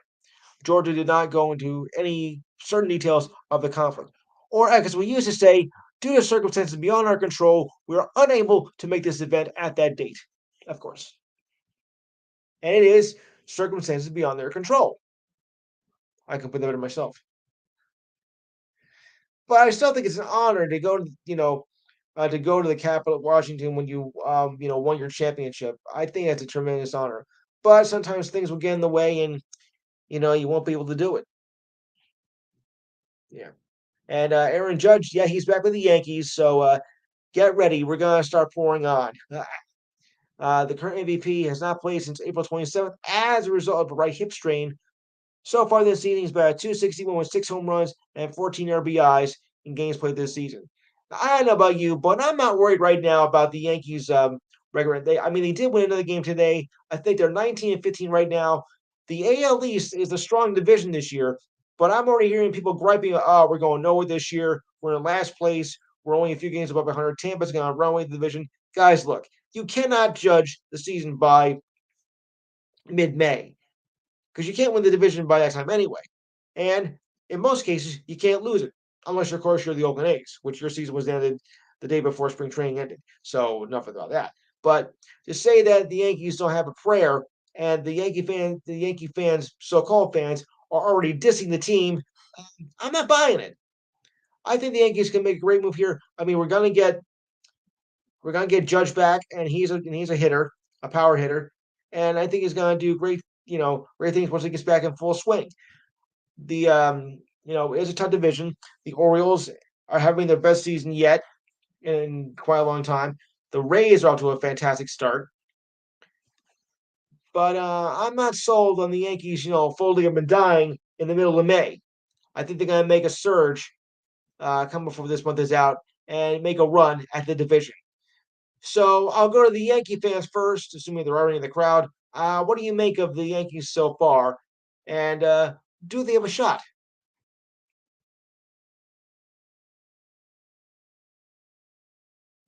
Speaker 1: Georgia did not go into any certain details of the conflict. Or, as we used to say, due to circumstances beyond our control, we are unable to make this event at that date. Of course. And it is circumstances beyond their control. I can put that better myself. But I still think it's an honor to go to go to the capital of Washington when you won your championship. I think that's a tremendous honor. But sometimes things will get in the way and, you won't be able to do it. Yeah. And Aaron Judge, yeah, he's back with the Yankees. So get ready. We're going to start pouring on. The current MVP has not played since April 27th as a result of a right hip strain. So far this season, he's batted 261 with 6 home runs and 14 RBIs in games played this season. Now, I don't know about you, but I'm not worried right now about the Yankees' record. They did win another game today. I think they're 19 and 15 right now. The AL East is a strong division this year, but I'm already hearing people griping, "Oh, we're going nowhere this year. We're in last place. We're only a few games above 100. Tampa's going to run away the division." Guys, look, you cannot judge the season by mid-May because you can't win the division by that time anyway. And in most cases, you can't lose it unless, of course, you're the Oakland A's, which your season was ended the day before spring training ended. So enough about that. But to say that the Yankees don't have a prayer and the Yankee fans, so-called fans, are already dissing the team, I'm not buying it. I think the Yankees can make a great move here. I mean, we're gonna get Judge back, and he's a hitter, a power hitter, and I think he's gonna do great things once he gets back in full swing. It's a tough division. The Orioles are having their best season yet in quite a long time. The Rays are off to a fantastic start, but I'm not sold on the Yankees, folding up and dying in the middle of May. I think they're going to make a surge come before this month is out and make a run at the division. So I'll go to the Yankee fans first, assuming there are any in the crowd. What do you make of the Yankees so far? And do they have a shot?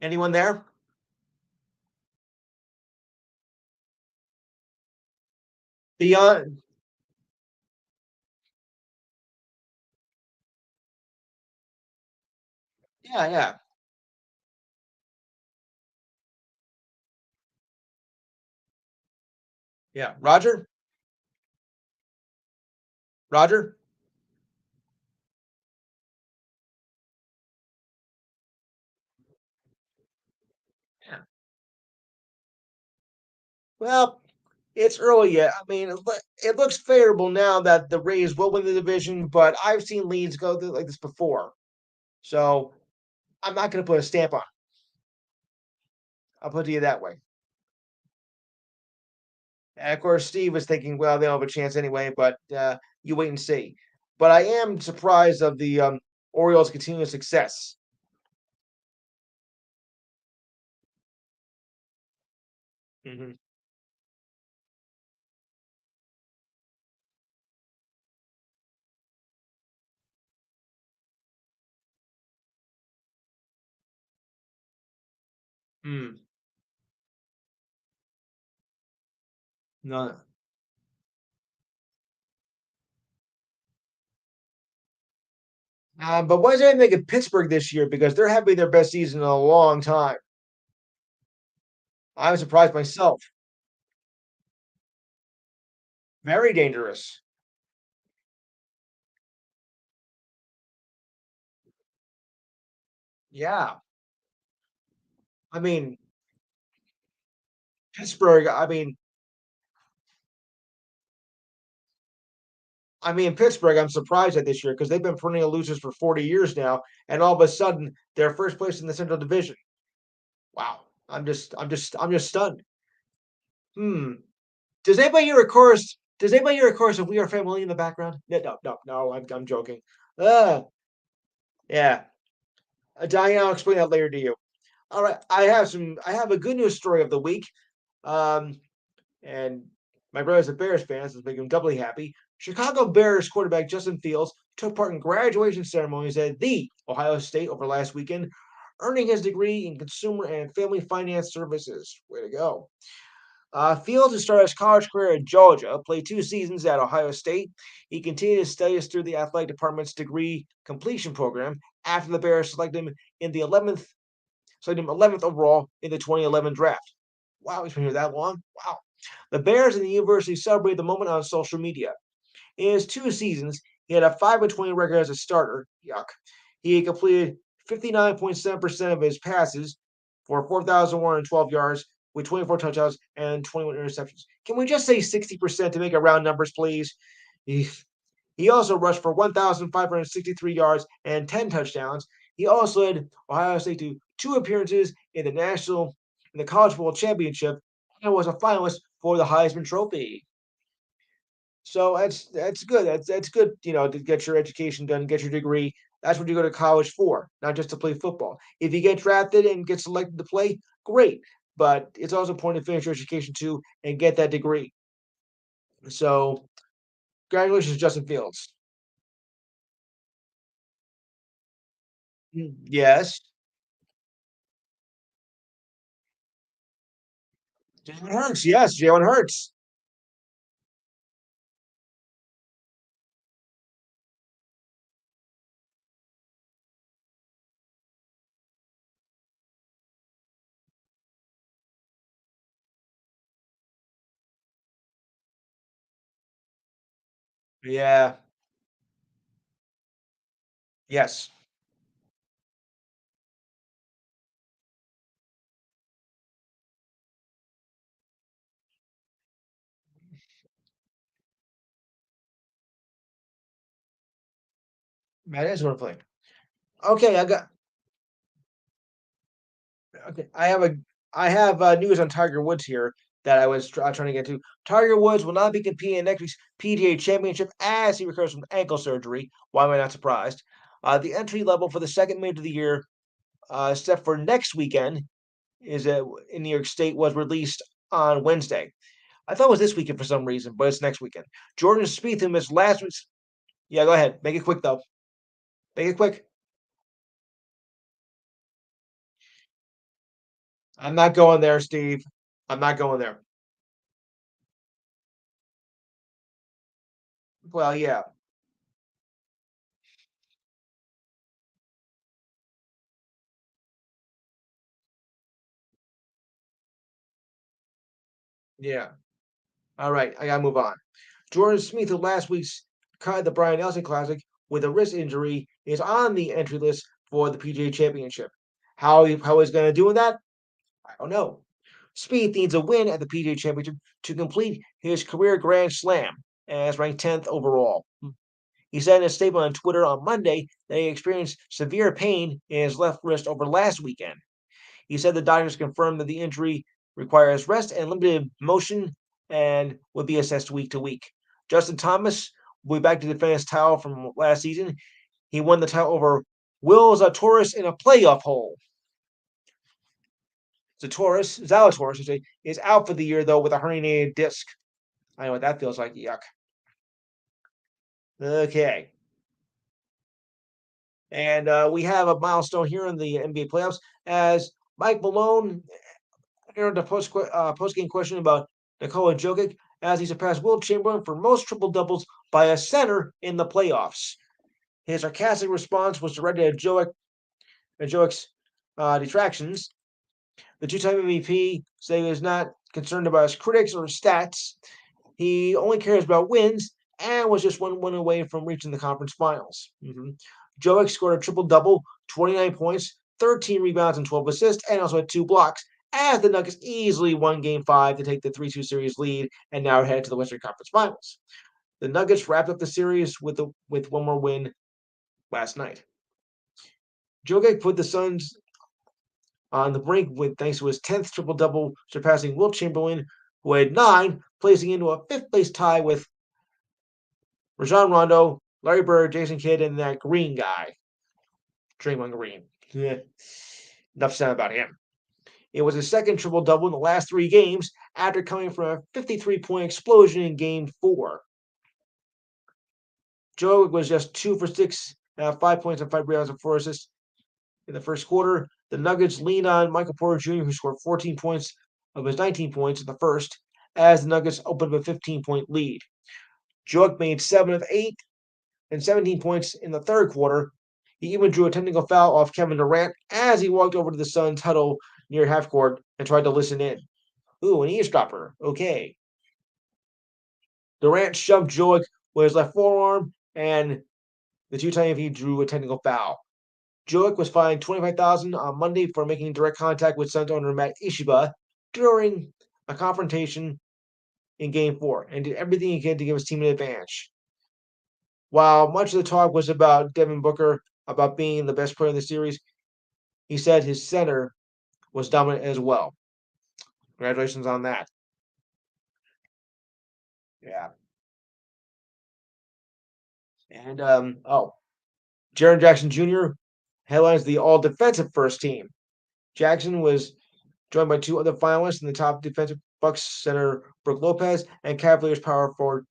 Speaker 1: Anyone there? Beyond, yeah, yeah, yeah. Roger, Roger. Yeah. Well, it's early yet. I mean, it looks favorable now that the Rays will win the division, but I've seen leads go through like this before, so I'm not going to put a stamp on it. I'll put it to you that way. And of course, Steve was thinking, well, they don't have a chance anyway, but you wait and see. But I am surprised of the Orioles' continuous success. Hmm. Mm. No. But what does that make of Pittsburgh this year? Because they're having their best season in a long time. I'm surprised myself. Very dangerous. Yeah. I mean, Pittsburgh, I mean, I mean, Pittsburgh, I'm surprised at this year because they've been perennial losers for 40 years now, and all of a sudden they're first place in the Central Division. Wow, I'm just stunned. Hmm. Does anybody hear a chorus of "We Are Family" in the background? No. I'm joking. Uh, yeah. Diane, I'll explain that later to you. All right, I have a good news story of the week. Um, and my brother's a Bears fan, so it's making him doubly happy. Chicago Bears quarterback Justin Fields took part in graduation ceremonies at the Ohio State over last weekend, earning his degree in consumer and family finance services. Way to go. Fields, who started his college career at Georgia, played 2 seasons at Ohio State. He continued his studies through the athletic department's degree completion program after the Bears selected him 11th overall in the 2011 draft. Wow, he's been here that long? Wow. The Bears and the university celebrated the moment on social media. In his 2 seasons, he had a 5-20 record as a starter. Yuck. He had completed 59.7% of his passes for 4,112 yards with 24 touchdowns and 21 interceptions. Can we just say 60% to make it round numbers, please? He, he also rushed for 1,563 yards and 10 touchdowns. He also led Ohio State to 2 appearances in the College Bowl Championship and was a finalist for the Heisman Trophy. So that's good. That's good. To get your education done, get your degree. That's what you go to college for, not just to play football. If you get drafted and get selected to play, great. But it's also important to finish your education too and get that degree. So congratulations, Justin Fields. Yes, Jalen Hurts. Yes, Jalen Hurts. Yeah. Yes. That is worth playing. Okay, okay. I have news on Tiger Woods here that I was trying to get to. Tiger Woods will not be competing in next week's PGA Championship as he recovers from ankle surgery. Why am I not surprised? The entry level for the second major of the year, set for next weekend, is in New York State was released on Wednesday. I thought it was this weekend for some reason, but it's next weekend. Jordan Spieth, who missed last week's. Yeah, go ahead. Make it quick though. Make it quick. I'm not going there, Steve. I'm not going there. Well, yeah, yeah. All right, I gotta move on. Jordan Smith, who last week's cut the Brian Nelson Classic with a wrist injury, is on the entry list for the PGA Championship. How he's gonna do in that? I don't know. Speed needs a win at the PGA Championship to complete his career Grand Slam, as ranked 10th overall. He said in a statement on Twitter on Monday that he experienced severe pain in his left wrist over last weekend. He said the doctors confirmed that the injury requires rest and limited motion and would be assessed week to week. Justin Thomas will be back to defend his title from last season. He won the title over Will Zalatoris in a playoff hole. Zalatoris, is out for the year though with a herniated disc. I know what that feels like. Yuck. Okay. And we have a milestone here in the NBA playoffs as Mike Malone answered the post game question about Nikola Jokic as he surpassed Will Chamberlain for most triple doubles by a center in the playoffs. His sarcastic response was directed at Jokic's detractions. The two-time MVP said he was not concerned about his critics or his stats. He only cares about wins and was just one win away from reaching the conference finals. Jokic scored a triple double, 29 points, 13 rebounds, and 12 assists, and also had 2 blocks. As the Nuggets easily won Game 5 to take the 3-2 series lead and now head to the Western Conference Finals. The Nuggets wrapped up the series with one more win last night. Jokic put the Suns on the brink with thanks to his 10th triple double, surpassing Wilt Chamberlain, who had 9, placing into a 5th place tie with Rajon Rondo, Larry Bird, Jason Kidd, and that Green guy, Draymond Green. Enough said about him. It was his second triple double in the last 3 games after coming from a 53-point explosion in Game 4. Joe was just 2 for 6, 5 points and 5 rebounds and 4 assists in the first quarter. The Nuggets leaned on Michael Porter Jr., who scored 14 points of his 19 points in the first, as the Nuggets opened up a 15-point lead. Joe made 7 of 8 and 17 points in the third quarter. He even drew a technical foul off Kevin Durant as he walked over to the Suns' huddle near half court and tried to listen in. Ooh, an eavesdropper. Okay. Durant shoved Joic with his left forearm, and the two-time MVP drew a technical foul. Joic was fined $25,000 on Monday for making direct contact with Suns owner Matt Ishbia during a confrontation in Game 4 and did everything he could to give his team an advantage. While much of the talk was about Devin Booker, about being the best player in the series, he said his center was dominant as well. Congratulations on that. Yeah. And, Jaren Jackson Jr. headlines the all-defensive first team. Jackson was joined by 2 other finalists in the top defensive Bucks center Brook Lopez and Cavaliers power forward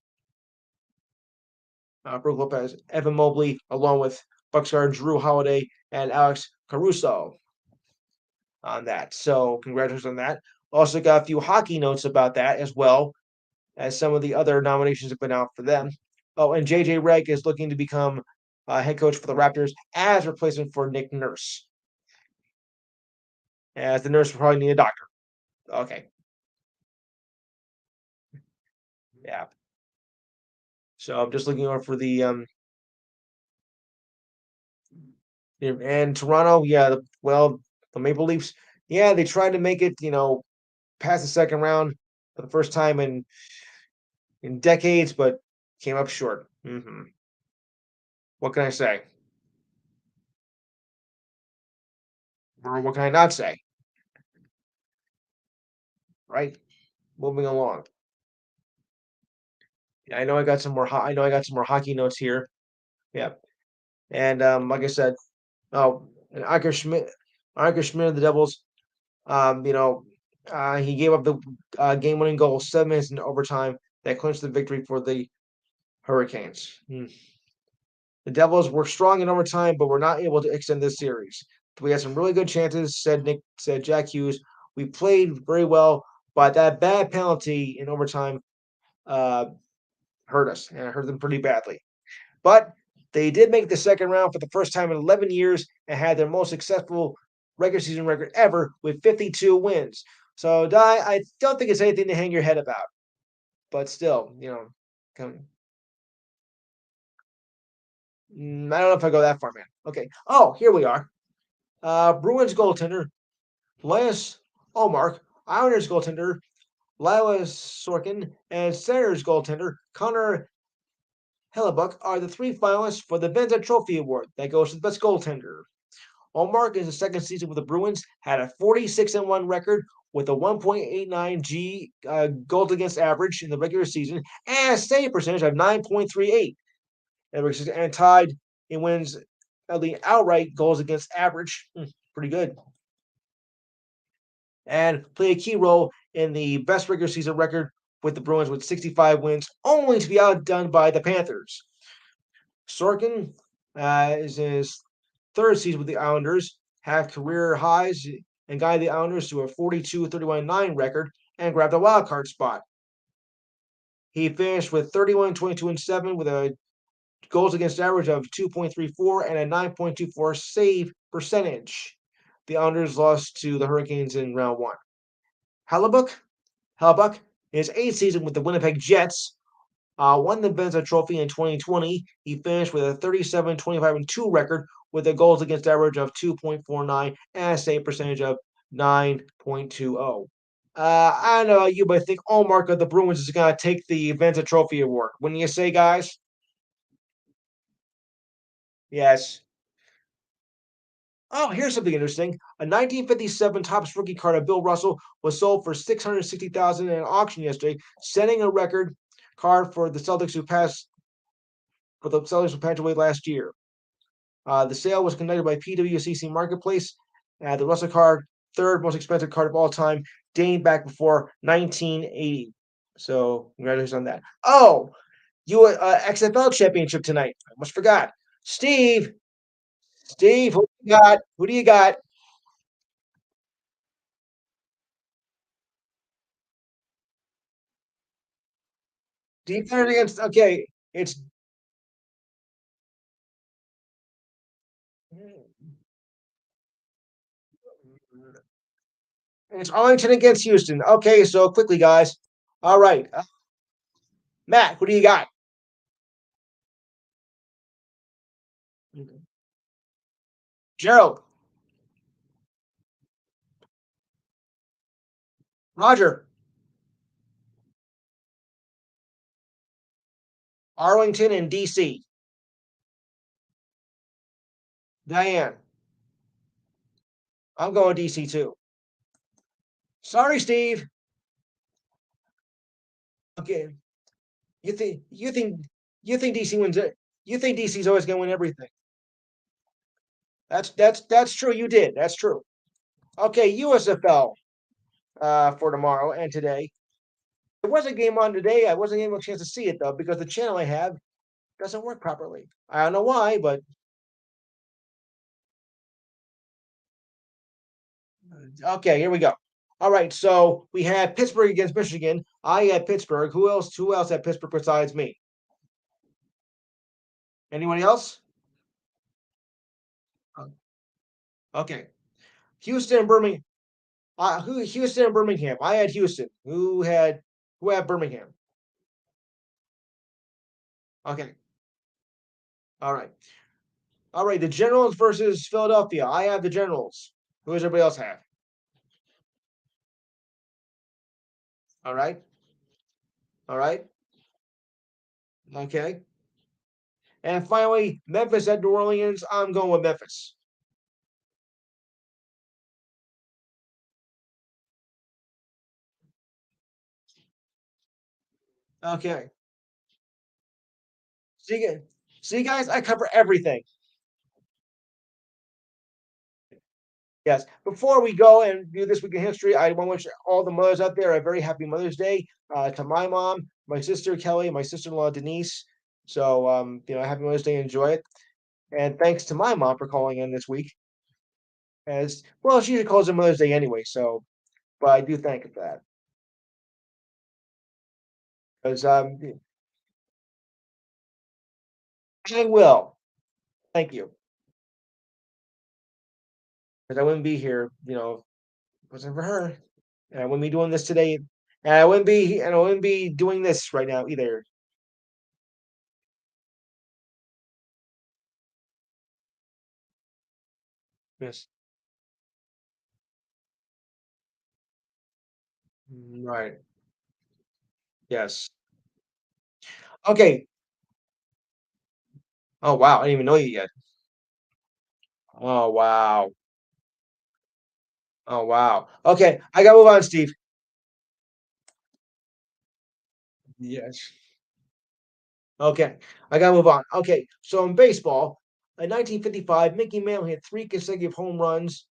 Speaker 1: Brook Lopez, Evan Mobley, along with Bucks guard Jrue Holiday and Alex Caruso on that. So congratulations on that. Also got a few hockey notes about that as well, as some of the other nominations have been out for them. Oh, and JJ Redick is looking to become head coach for the Raptors as replacement for Nick Nurse. As the Nurse will probably need a doctor. Okay. Yeah. So I'm just looking over for the and Toronto, yeah, the Maple Leafs, yeah, they tried to make it, past the second round for the first time in decades, but came up short. What can I say? Or what can I not say? Right? Moving along. Yeah, I know I got some more. I know I got some more hockey notes here. Yeah, and like I said, and Anker Schmidt of the Devils. He gave up the game-winning goal 7 minutes in overtime that clinched the victory for the Hurricanes. The Devils were strong in overtime, but were not able to extend this series. We had some really good chances, said Jack Hughes. We played very well, but that bad penalty in overtime hurt us, and it hurt them pretty badly. But they did make the second round for the first time in 11 years and had their most successful regular season record ever with 52 wins. So, I don't think it's anything to hang your head about. But still, I don't know if I go that far, man. Okay. Oh, here we are. Bruins goaltender, Linus Ullmark, Islanders goaltender, Lila Sorkin, and Senators goaltender, Connor Hellebuyck are the 3 finalists for the Vezina Trophy Award that goes to the best goaltender. Ullmark in his second season with the Bruins had a 46-1 record with a 1.89 G goals against average in the regular season and a save percentage of 9.38. And tied in wins the outright goals against average. Pretty good. And played a key role in the best regular season record with the Bruins with 65 wins, only to be outdone by the Panthers. Sorkin is in his 3rd season with the Islanders, had career highs and guided the Islanders to a 42-31-9 record and grabbed a wild card spot. He finished with 31-22-7 with a goals against average of 2.34 and a 9.24 save percentage. The Islanders lost to the Hurricanes in round 1. Hellebuyck, in his 8th season with the Winnipeg Jets, won the Vezina Trophy in 2020. He finished with a 37-25-2 record with a goals against average of 2.49 and a save percentage of 9.20. I don't know about you, but I think Allmark of the Bruins is going to take the Venta Trophy Award. Wouldn't you say, guys? Yes. Oh, here's something interesting. A 1957 Topps rookie card of Bill Russell was sold for 660,000 in an auction yesterday, setting a record card for the Celtics who passed away last year. The sale was conducted by PWCC Marketplace. The Russell card, third most expensive card of all time, dating back before 1980. So congratulations on that. Oh, XFL championship tonight. I almost forgot. Steve, Steve, who do you got? Who do you got? Defense against. Okay, it's Arlington against Houston. Okay, so quickly, guys. All right, Matt, who do you got? Gerald, Roger, Arlington, and DC. Diane, I'm going DC too. Sorry, Steve. Okay, you think you think you think DC wins it? You think DC's always going to win everything? That's true. You did. That's true. Okay, USFL for tomorrow and today. There was a game on today. I wasn't able to chance to see it though because the channel I have doesn't work properly. I don't know why, but okay, here we go. All right, so we had Pittsburgh against Michigan. I had Pittsburgh. Who else? Who else had Pittsburgh besides me? Anyone else? Okay, Houston and Birmingham. Who Houston and Birmingham? I had Houston. Who had Birmingham? Okay, all right, all right. The Generals versus Philadelphia. I have the Generals. Who does everybody else have? All right, all right, okay. And finally, Memphis at New Orleans. I'm going with Memphis. Okay. See, see, guys, I cover everything. Yes. Before we go and do this week in history, I want to wish all the mothers out there a very happy Mother's Day. To my mom, my sister Kelly, my sister-in-law Denise. So, happy Mother's Day. Enjoy it. And thanks to my mom for calling in this week. As well, she usually calls it Mother's Day anyway. So, but I do thank her for that because I will. Thank you because I wouldn't be here. If it wasn't for her, and I wouldn't be doing this today. And I wouldn't be doing this right now either. Yes. Right. Yes. Okay. Oh, wow, I didn't even know you yet. Oh, wow. Oh, wow. Okay, I gotta move on, Steve. Yes. Okay, I gotta move on. Okay, so in baseball, in 1955, Mickey Mantle hit 3 consecutive home runs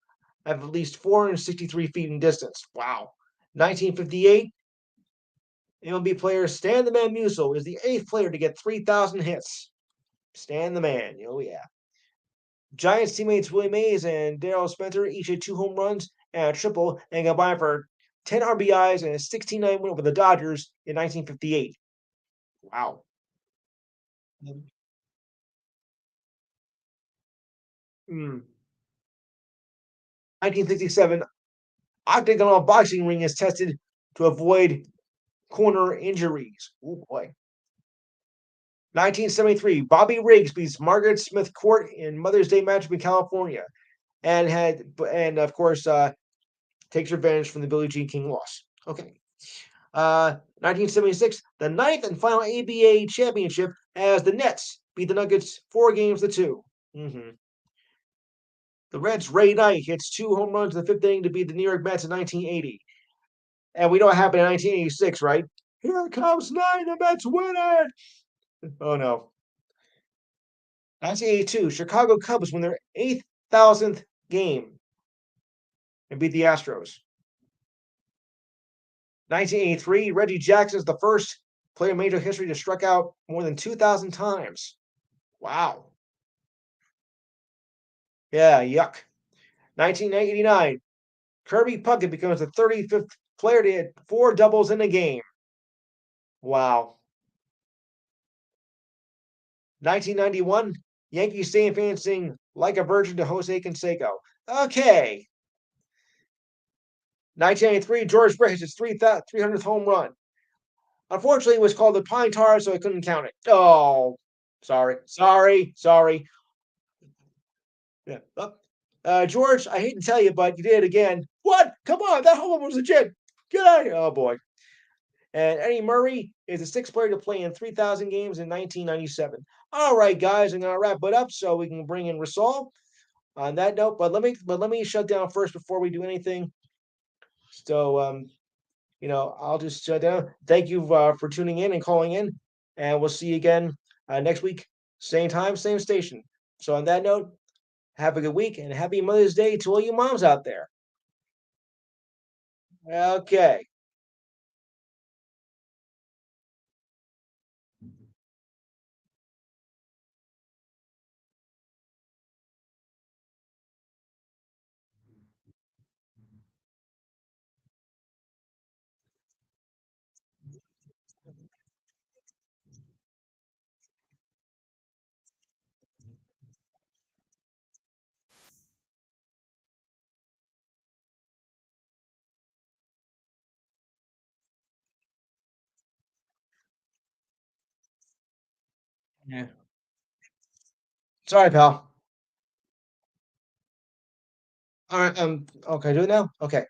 Speaker 1: of at least 463 feet in distance. Wow. 1958, MLB player Stan the Man Musial is the 8th player to get 3,000 hits. Stan the Man. Oh, yeah. Giants teammates Willie Mays and Darryl Spencer each hit 2 home runs and a triple and combined for 10 RBIs and a 16-9 win over the Dodgers in 1958. Wow. Mm. 1967, octagonal boxing ring is tested to avoid corner injuries. Oh boy. 1973, Bobby Riggs beats Margaret Smith Court in Mother's Day matchup in California, and of course takes revenge from the Billie Jean King loss. Okay. 1976, the ninth and final ABA championship as the Nets beat the Nuggets 4 games to 2. hmm The Reds' Ray Knight hits 2 home runs in the fifth inning to beat the New York Mets in 1980. And we know what happened in 1986, right? Here comes nine, the Mets win it! Oh no. 1982, Chicago Cubs win their 8,000th game and beat the Astros. 1983, Reggie Jackson is the first player in major history to strike out more than 2,000 times. Wow. Yeah, yuck. 1989, Kirby Puckett becomes the 35th player to hit 4 doubles in a game. Wow. 1991, Yankees Stadium fans sing Like a Virgin to Jose Canseco. Okay. 1993, George Brett hits his 300th home run. Unfortunately, it was called the Pine Tar, so I couldn't count it. Oh, sorry. Yeah. George, I hate to tell you, but you did it again. What? Come on, that home run was legit. Get out of here. Oh, boy. And Eddie Murray is the sixth player to play in 3,000 games in 1997. All right, guys, I'm gonna wrap it up so we can bring in Rasol on that note. But let me shut down first before we do anything. So I'll just shut down. Thank you for tuning in and calling in, and we'll see you again next week, same time, same station. So on that note, have a good week and happy Mother's Day to all you moms out there. Okay. Yeah. Sorry, pal. All right. Okay. Do it now. Okay.